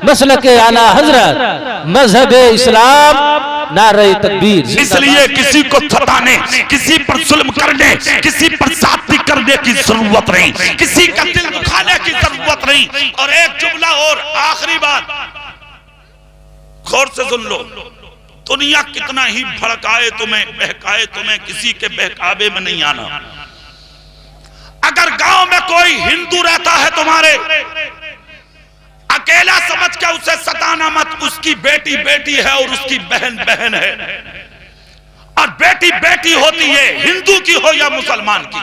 B: मसलक आला हजरत, मजहब इस्लाम, नारे तकबीर।
A: इसलिए किसी को सताने, किसी पर जुल्म करने, किसी पर ज्यादती करने की जरूरत नहीं, किसी का दिल दुखाने की जरूरत नहीं। और एक जुमला और, आखिरी बात, गौर से सुन लो। दुनिया कितना ही भड़काए तुम्हें, बहकाए तुम्हें, किसी के बहकावे में नहीं आना। अगर गांव में कोई हिंदू रहता है तुम्हारे, अकेला समझ के उसे सताना मत। उसकी बेटी बेटी है और उसकी बहन बहन है, और बेटी बेटी होती है, हिंदू की हो या मुसलमान की।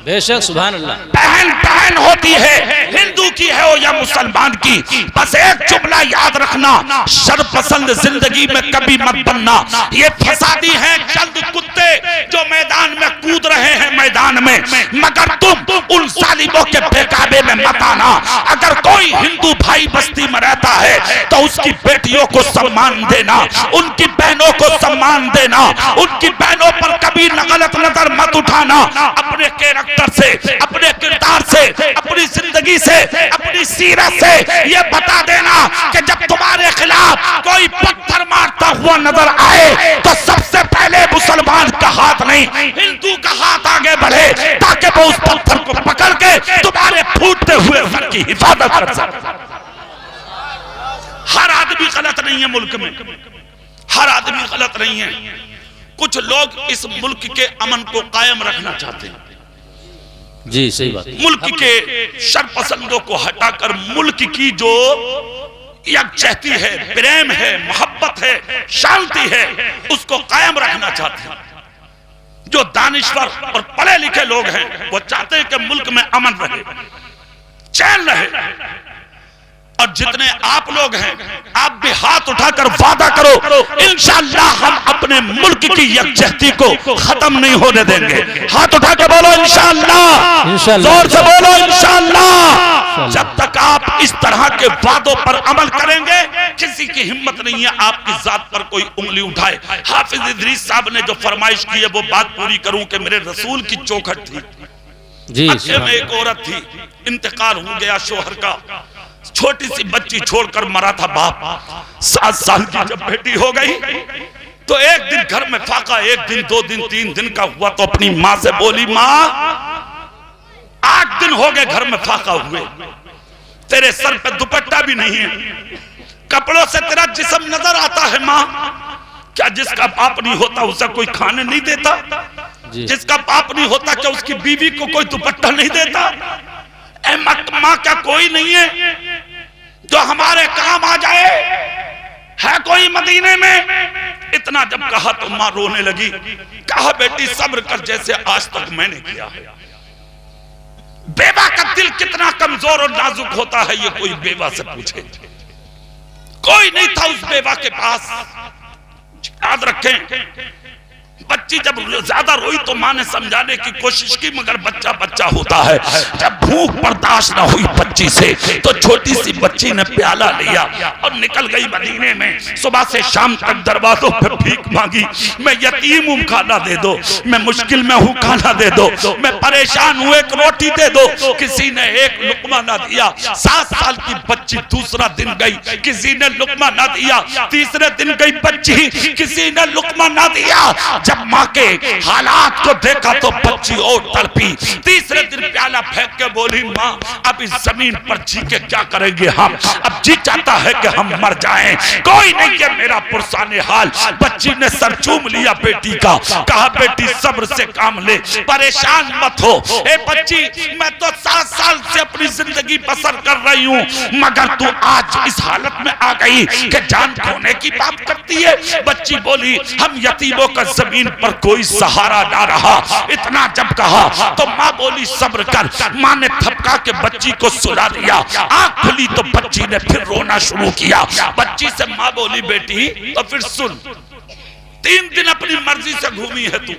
B: बेशक, सुभान अल्लाह।
A: बहन बहन बहन होती है, हिंदू की है हो या मुसलमान की। बस एक जुमला याद रखना, शरपसंद जिंदगी में कभी मत बनना। ये फसादी हैं चंद कुत्ते जो मैदान में कूद रहे हैं मैदान में, मगर तुम उन सालिमों के बेकाबे में मत आना। अगर कोई हिंदू भाई बस्ती में रहता है तो उसकी बेटियों को सम्मान देना, उनकी बहनों को सम्मान देना, उनकी बहनों पर कभी गलत नजर मत उठाना। अपने कैरेक्टर से, अपने किरदार से, अपनी जिंदगी से, अपनी सीरत से ये बता देना कि जब तुम्हारे खिलाफ कोई पत्थर मारता हुआ नजर आए तो सबसे पहले मुसलमान का हाथ नहीं, हिंदू का हाथ आगे बढ़े, ताकि वो उस पत्थर को पकड़ के तुम्हारे फूटते हुए सर की हिफाजत कर सके। हर आदमी गलत नहीं है मुल्क में, हर आदमी गलत नहीं है। कुछ लोग इस मुल्क के अमन को कायम रखना चाहते हैं।
B: जी सही बात।
A: मुल्क के शरपसंदों को हटाकर मुल्क की जो यकजहती है, प्रेम है, मोहब्बत है, शांति है, उसको कायम रखना चाहते हैं। जो दानिश्वर और पढ़े लिखे लोग हैं वो चाहते हैं कि मुल्क में अमन रहे, चैन रहे। और जितने आप लोग हैं, आप भी हाथ उठाकर वादा करो, इंशाअल्लाह हम अपने मुल्क की यकजहती को खत्म नहीं होने देंगे। हाथ उठा के बोलो इंशाअल्लाह, जोर से बोलो इंशाअल्लाह। जब तक आप इस तरह के वादों पर अमल करेंगे, किसी की हिम्मत नहीं है आपकी जात पर कोई उंगली उठाए। हाफिज इदरीस साहब ने जो फरमाइश की है वो बात पूरी करूं कि मेरे रसूल की चौखट थी जी। में एक औरत थी, इंतकाल हो गया शोहर का, छोटी सी बच्ची छोड़कर मरा था बाप। 7 साल की जब बेटी हो गई तो एक दिन घर में फाका, 1 दिन 2 दिन 3 दिन का हुआ तो अपनी माँ से बोली, माँ 8 दिन हो गए घर में फाका हुए, तेरे सर पे दुपट्टा भी नहीं है, कपड़ों से तेरा जिस्म नजर आता है माँ। क्या जिसका बाप नहीं होता उसे कोई खाने नहीं देता? जिसका बाप नहीं होता क्या उसकी बीवी को कोई दुपट्टा नहीं देता? माँ क्या कोई नहीं है जो हमारे काम आ जाए? है कोई मदीने में? इतना जब कहा तो माँ रोने लगी। कहा बेटी सब्र कर, जैसे आज तक मैंने किया है। बेवा का दिल कितना कमजोर और नाजुक होता है ये कोई बेवा से पूछे। कोई नहीं था उस बेवा के पास। याद रखें, बच्ची जब ज्यादा रोई तो माँ ने समझाने की कोशिश की, मगर बच्चा बच्चा होता है। जब भूख बर्दाश्त ना हुई बच्ची से तो छोटी सी बच्ची ने प्याला लिया और निकल गई मदीने में। सुबह से शाम तक दरवाजों पे भीख मांगी, मैं यतीम हूँ खाना दे दो, मैं मुश्किल में हूँ खाना दे दो, मैं परेशान हूँ एक रोटी दे दो। किसी ने एक लुकमा ना दिया। 7 साल की बच्ची दूसरा दिन गई, किसी ने लुकमा ना दिया। तीसरे दिन गई बच्ची, किसी ने लुकमा ना दिया। जब माँ के हालात को देखा तो बच्ची और तड़पी। तीसरे दिन प्याला फेंक के बोली, माँ अब इस जमीन पर जी के क्या करेंगे हम? अब जी चाहता है कि हम मर जाएं। कोई नहीं है मेरा पुरसाने हाल। बच्ची ने सर चूम लिया बेटी का, कहा बेटी सब्र से काम ले, परेशान मत हो। ए बच्ची, मैं तो 7 साल से अपनी जिंदगी बसर कर रही हूँ, मगर तू आज इस हालत में आ गई कि जान खोने की बात करती है। बच्ची बोली, हम यतीमों का जमीन पर कोई सहारा ना रहा। इतना जब कहा तो माँ बोली सब्र कर। माँ ने थपका के बच्ची को सुला दिया। आँख खुली तो बच्ची ने फिर रोना शुरू किया। बच्ची से माँ बोली, बेटी तो फिर सुन, 3 दिन अपनी मर्जी से घूमी है तू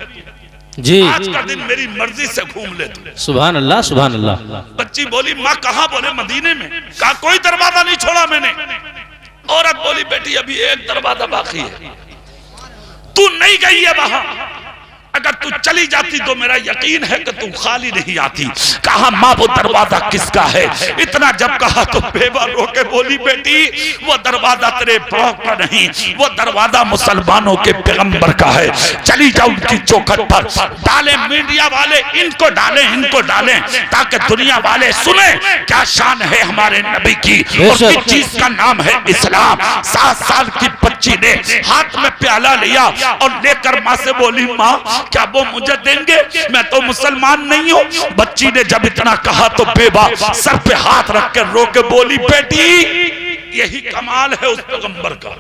A: जी, आज का दिन मेरी मर्जी से घूम ले तू।
B: सुभान अल्लाह, सुभान अल्लाह।
A: बच्ची बोली, माँ कहाँ? बोले मदीने में। कहा कोई दरवाजा नहीं छोड़ा मैंने। औरत बोली, बेटी अभी एक दरवाजा बाकी है, तू नहीं गई है वहां। अगर तू चली जाती तो मेरा यकीन है कि तू खाली नहीं आती। कहा माँ वो दरवाजा किसका है? इतना जब कहा तो बेवा रो के बोली, बेटी वो दरवाजा तेरे बाप का नहीं, वो दरवाजा मुसलमानों के पैगंबर का है। चली जाओ उनकी चौखट पर, डाले मीडिया वाले, इनको डालें इनको डालें, ताकि दुनिया वाले सुने क्या शान है हमारे नबी की और किस चीज का नाम है इस्लाम। 7 साल की बच्ची ने हाथ में प्याला लिया और लेकर माँ से बोली, माँ क्या वो मुझे देंगे? मैं तो मुसलमान नहीं हूँ। बच्ची ने जब इतना कहा तो बेवा सर पे हाथ रख कर रो के बोली, बेटी यही कमाल है उस पैगंबर का,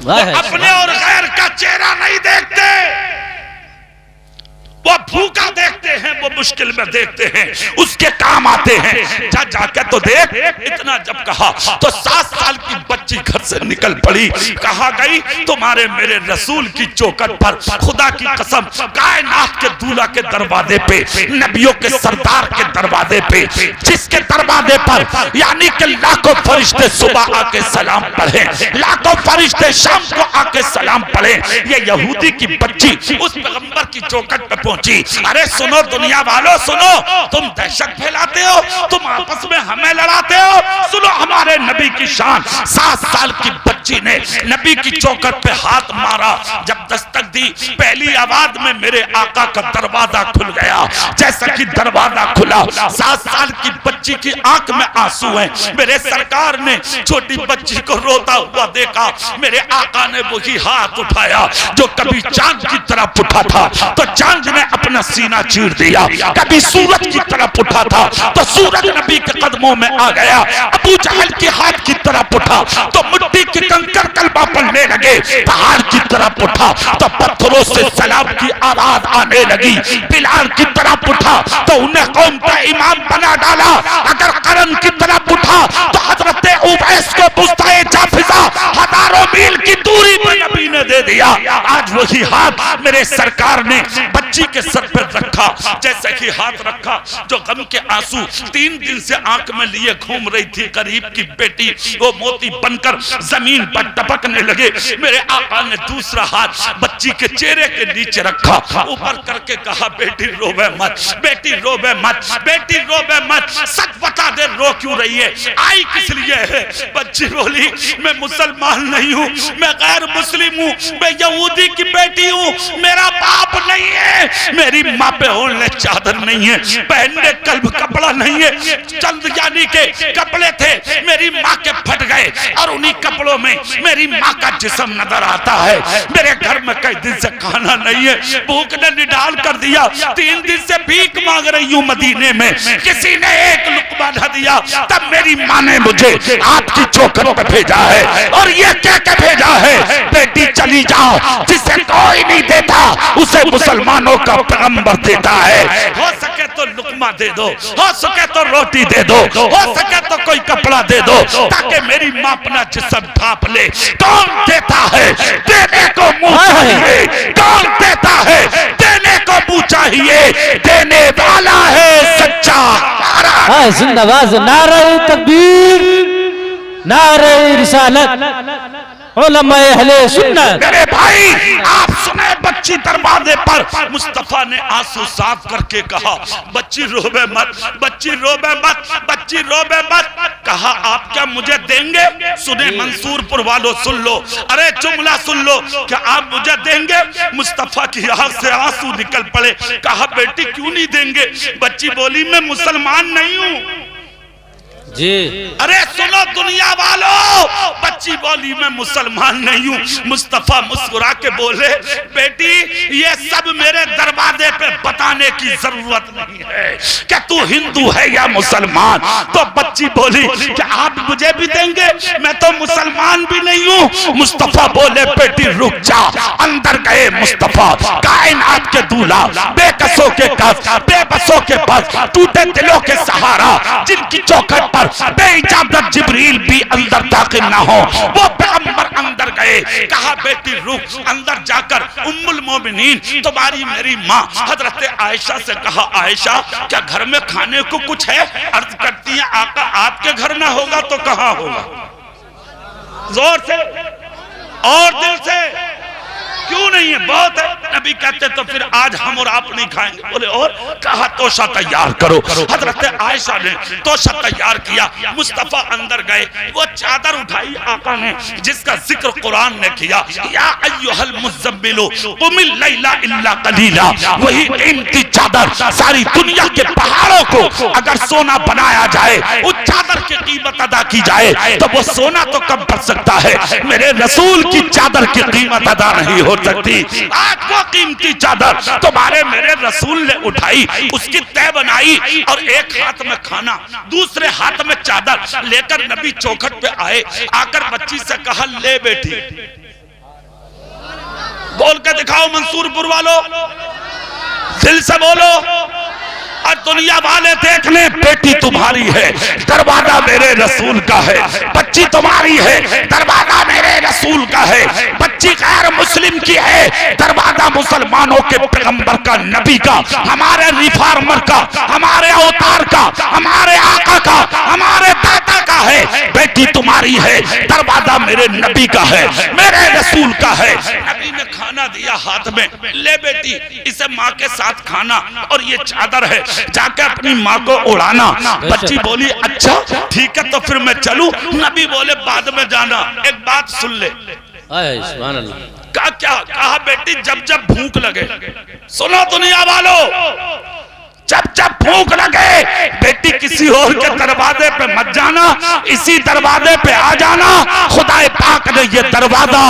A: वो अपने और गैर का चेहरा नहीं देखते। वो भूखा देखते हैं, वो मुश्किल में देखते हैं, उसके काम आते हैं। जा जाके तो देख। इतना जब कहा तो 7 साल की बच्ची घर से निकल पड़ी। कहा गई तुम्हारे मेरे रसूल की चौखट पर, खुदा की कसम, कायनात के दूल्हा के दरवाजे पे, नबियों के सरदार के दरवाजे पे, जिसके दरवाजे पर यानी कि लाखों फरिश्ते सुबह आके सलाम पढ़े, लाखों फरिश्ते शाम को आके सलाम पढ़े, ये यहूदी की बच्ची उस पैगंबर की चौखट पे पहुंची। अरे सुनो दुनिया वालों, सुनो, तुम दहशत फैलाते हो, तुम आपस में हमें लड़ाते हो, सुनो हमारे नबी की शान। 7 साल की बच्ची ने नबी की चौखट पे हाथ मारा, जब दस्तक दी, पहली आवाज में मेरे आका का दरवाजा खुल गया। जैसा कि दरवाजा खुला, 7 साल की बच्ची की आंख में आंसू हैं। मेरे सरकार ने छोटी बच्ची को रोता हुआ देखा। मेरे आका ने वही हाथ उठाया जो कभी चांद की तरफ उठा था तो चांद ने अपना सीना चीर दिया, कभी सूरज की तरफ उठा था तो सूरज नबी के कदमों में आ गया। अबू जहल के हाथ की तरफ उठा तो मिट्टी के कंकड़ कलबा पड़ने लगे, पहाड़ की तरफ उठा तो पत्थरों से सलाम की आवाज आने लगी, बिलाल की तरफ उठा तो उन्हें कौम का इमाम बना डाला, अगर करन की तरफ उठा तो हजरत उवैस को पुस्ताए जाफिजा हजारों मील की दूरी पर नबी ने दे दिया। आज वही हाथ मेरे सरकार ने बच्ची के सर पर रखा, जैसे कि हाथ रखा जो गम के आंसू 3 दिन से आंख में लिए घूम रही थी करीब की बेटी, वो मोती बनकर जमीन पर टपकने लगे। मेरे आका ने दूसरा हाथ बच्ची के चेहरे के नीचे रखा, ऊपर करके कहा बेटी रोवे मत, बेटी रोवे मत, बेटी रोवे मत, सच बता दे रो क्यों रही है, आई किस लिए है। बच्ची बोली मैं मुसलमान नहीं हूँ, मैं गैर मुस्लिम हूँ, मैं यहूदी की बेटी हूँ, मेरा बाप नहीं है, मेरी माँ पे ओढ़ने चादर नहीं है, पहनने कल्ब कपड़ा नहीं है, चंद यानी के कपड़े थे मेरी माँ के फट गए और उन्हीं कपड़ों में मेरी माँ का जिस्म नजर आता है। मेरे घर में कई दिन से खाना नहीं है, भूख ने निडाल कर दिया, 3 दिन से भीख मांग रही हूँ मदीने में, किसी ने एक लुकमा न दिया। तब मेरी माँ ने मुझे आपकी चौखट पे भेजा है और ये क्या क्या भेजा है, बेटी चली जाओ, जिसे कोई नहीं देता उसे मुसलमानों का पैगंबर देता है। हो सके तो लुकमा दे दो, हो सके तो रोटी दे दो, हो सके तो कोई कपड़ा दे दो, ताकि मेरी माँ अपना जिस्म ढांप ले। कौन देता है, देने को मुंह चाहिए, कौन देता है, देने को मुंह चाहिए, देने वाला है सच्चा।
B: जिंदाबाद, नारे तकबीर, नारे रिसालत, उलमाए अहले सुन्नत।
A: मेरे भाई आप सुने, बच्ची दरवाजे पर मुस्तफा ने आंसू साफ करके कहा बच्ची रोवे मत, बच्ची रोवे मत, बच्ची रोवे मत। कहा आप क्या मुझे देंगे? सुने मंसूरपुर वालों सुन लो, अरे जुमला सुन लो, क्या आप मुझे देंगे? मुस्तफा की आंख से आंसू निकल पड़े। कहा बेटी क्यों नहीं देंगे? बच्ची बोली मैं मुसलमान नहीं हूँ
B: जी।
A: अरे सुनो दुनिया वालों, बच्ची बोली मैं मुसलमान नहीं हूँ। मुस्तफा मुस्कुरा के बोले बेटी ये सब मेरे दरवाजे पे बताने की जरूरत नहीं है कि तू हिंदू है या मुसलमान। तो बच्ची बोली कि आप मुझे भी देंगे, मैं तो मुसलमान भी नहीं हूँ। मुस्तफा बोले बेटी रुक जा। अंदर गए मुस्तफा, कायनात के दूल्हा, बेकसों के कस, बेबसों के बस, टूटे दिलों के सहारा, जिनकी चौखट पर बेइजाजत जिब्रील भी अंदर दाखिल ना हो, वो पैगंबर अंदर गए। कहा बेटी रुक। अंदर जाकर उम्मुल मोमिनीन तुम्हारी मेरी माँ हजरत आयशा से कहा आयशा क्या घर में खाने को कुछ है? अर्ज करती है आका आपके घर ना होगा तो कहाँ होगा? जोर से और दिल से, क्यों नहीं है? बहुत है। नबी कहते तो फिर आज हम और आप नहीं खाएंगे। बोले और? कहा तोशा तैयार करो। हजरत आयशा ने तोशा तैयार किया। मुस्तफा अंदर गए, वो चादर उठाई आका ने जिसका जिक्र कुरान ने किया, या अय्युहल मुज़्ज़म्मिलु कुमिल लैला इल्ला कलीला। वही कीमती चादर सारी दुनिया के पहाड़ों को अगर सोना बनाया जाए, उस चादर की कीमत अदा की जाए तो वो सोना तो कम पड़ सकता है, मेरे रसूल की चादर की कीमत अदा नहीं हो सकती। आज वो कीमती चादर तुम्हारे मेरे रसूल ने उठाई, उसकी तय बनाई और एक हाथ में खाना दूसरे हाथ में चादर लेकर नबी चौखट पे आए। आकर बच्ची से कहा ले बेटी, बोल के दिखाओ मंसूरपुर वालों, दिल से बोलो। और दुनिया वाले देख ले, बेटी तुम्हारी है, दरवाजा मेरे रसूल का है। बच्ची तुम्हारी है, दरवाजा मेरे रसूल का है। बच्ची गैर मुस्लिम की है, दरवाजा मुसलमानों के पैगंबर का, नबी का, हमारे रिफॉर्मर का, हमारे अवतार का, हमारे आका का, हमारे दाता का है। बेटी तुम्हारी है, दरवाजा मेरे नबी का है, मेरे रसूल का है। नबी ने खाना दिया हाथ में, ले बेटी इसे माँ के साथ खाना, और ये चादर है, जाके अपनी माँ को उड़ाना। बच्ची बोली अच्छा ठीक है, तो फिर मैं चलूं? नबी बोले बाद में जाना, एक बात सुन ले।
B: सुभान अल्लाह।
A: क्या कहा बेटी? जब जब भूख लगे, सुनो दुनिया वालों, जब जब भूख लगे बेटी किसी और के दरवाजे पे मत जाना, इसी दरवाजे पे आ जाना। खुदाए पाक ने ये दरवाजा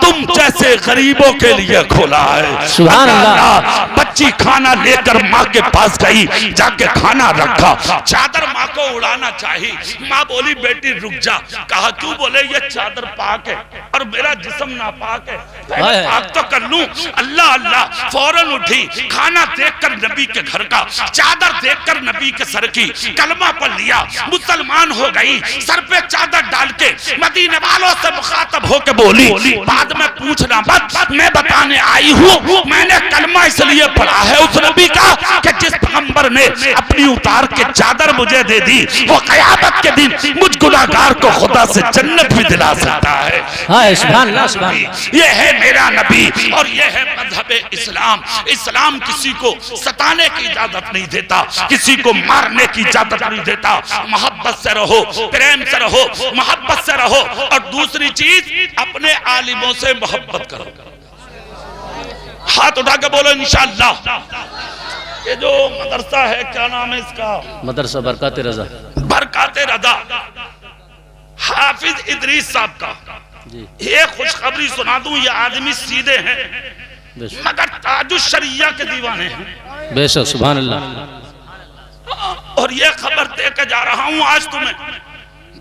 A: तुम जैसे गरीबों के लिए खोला है।
B: सुभान अल्लाह।
A: बच्ची खाना लेकर माँ के पास गई, जाके खाना रखा, चादर माँ को उड़ाना चाहिए। माँ बोली बेटी रुक जा। कहा क्यों? बोले ये चादर पाक है और मेरा जिस्म नापाक है, पहले पाक तो कर लूं। अल्लाह अल्लाह, फौरन उठी, खाना देखकर नबी के घर का, चादर देखकर नबी के सर की, कलमा पढ़ लिया, मुसलमान हो गई। सर पे चादर डाल के मदीने वालों से मुखातब होकर बोली बाद में पूछना मत, मैं बताने आई हूँ, मैंने कलमा इसलिए पढ़ा है उस नबी का कि जिस पैगंबर ने अपनी उतार के चादर मुझे दे दी, वो क़यामत के दिन मुझ गुनाहगार को खुदा से जन्नत भी दिला सकता है। ये है मेरा नबी और ये है मजहब इस्लाम। इस्लाम किसी को सताने की इजाजत नहीं देता, किसी को मारने की इजाजत नहीं देता। मोहब्बत से रहो, प्रेम से रहो, मोहब्बत से रहो। और दूसरी चीज, अपने आलिमों से मोहब्बत करो। हाथ उठा के बोलो इंशाअल्लाह। ये जो मदरसा है, क्या नाम है इसका?
B: मदरसा बरकत रजा।
A: बरकत रजा, हाफिज इदरीस साहब का। ये खुशखबरी सुना दूं, ये आदमी सीधे हैं मगर ताजुश शरिया के दीवाने हैं।
B: बेशक सुभान अल्लाह।
A: और ये खबर दे के जा रहा हूं आज तुम्हें,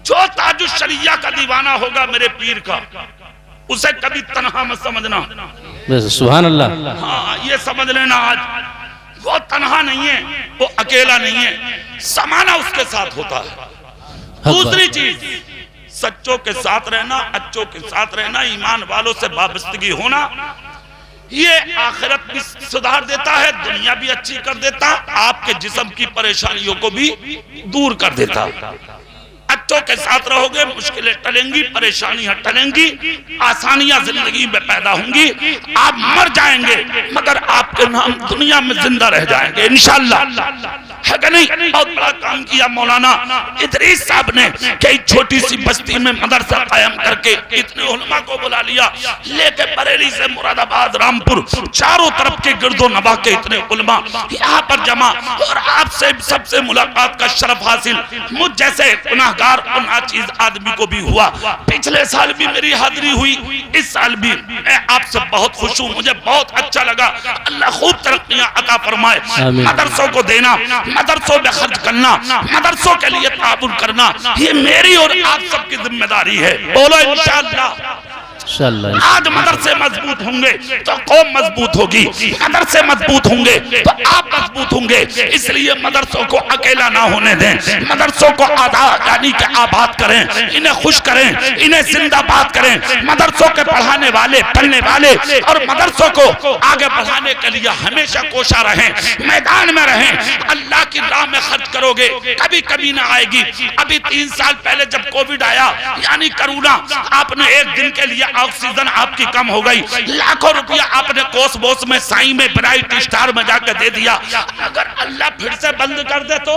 A: जो ताजुश शरिया का दीवाना होगा मेरे पीर का, उसे कभी तन्हा मत समझना।
B: सुभान अल्लाह।
A: हाँ, ये समझ लेना आज वो तन्हा नहीं है, वो अकेला नहीं है, समाना उसके साथ होता है। दूसरी चीज, सच्चों के साथ रहना, अच्छों के साथ रहना, ईमान वालों से वाबस्तगी होना, ये आखिरत भी सुधार देता है, दुनिया भी अच्छी कर देता, आपके जिस्म की परेशानियों को भी दूर कर देता। अच्छों के साथ रहोगे, मुश्किलें टलेंगी, परेशानियां टलेंगी, आसानियां जिंदगी में पैदा होंगी। आप मर जाएंगे मगर आपके नाम दुनिया में जिंदा रह जाएंगे इंशाअल्लाह, है कि नहीं? बहुत बड़ा काम किया मौलाना इदरीस साहब ने, कई छोटी सी बस्ती में मदरसा कायम करके इतने उलमा को बुला लिया, लेके बरेली से मुरादाबाद, रामपुर, चारों तरफ के गिरदो नवा के इतने उलमा यहाँ पर जमा, और आपसे सबसे मुलाकात का शरफ हासिल मुझ जैसे गुनाहगार और नाचीज आदमी को भी हुआ। पिछले साल भी मेरी हाजिरी हुई, इस साल भी मैं आपसे बहुत खुश हूँ, मुझे बहुत अच्छा लगा। अल्लाह खूब तरक्कियां अता फरमाए। मदरसों को देना, मदरसों में खर्च करना, मदरसों के लिए ताबुन करना, ये मेरी और आप सबकी जिम्मेदारी है। बोलो इंशाअल्लाह। आज मदरसे मजबूत होंगे तो कौम मजबूत होगी, मदरसे मजबूत होंगे तो आप मजबूत होंगे। इसलिए मदरसों को अकेला ना होने दें, मदरसों को यानी कि आबाद करें, इन्हें खुश करें, इन्हें जिंदाबाद करें। मदरसों के पढ़ाने वाले, पढ़ने वाले और मदरसों को आगे बढ़ाने के लिए हमेशा कोशा रहें, मैदान में रहें। अल्लाह की राह में खर्च करोगे, कभी कभी ना आएगी। अभी 3 साल पहले जब कोविड आया यानी कोरोना, आपने एक दिन के लिए ऑक्सीजन आपकी कम हो गई, लाखों रुपया आपने कोस बोस में, साई में, ब्राइट स्टार में जाकर दे दिया। अगर अल्लाह फिर से बंद कर दे तो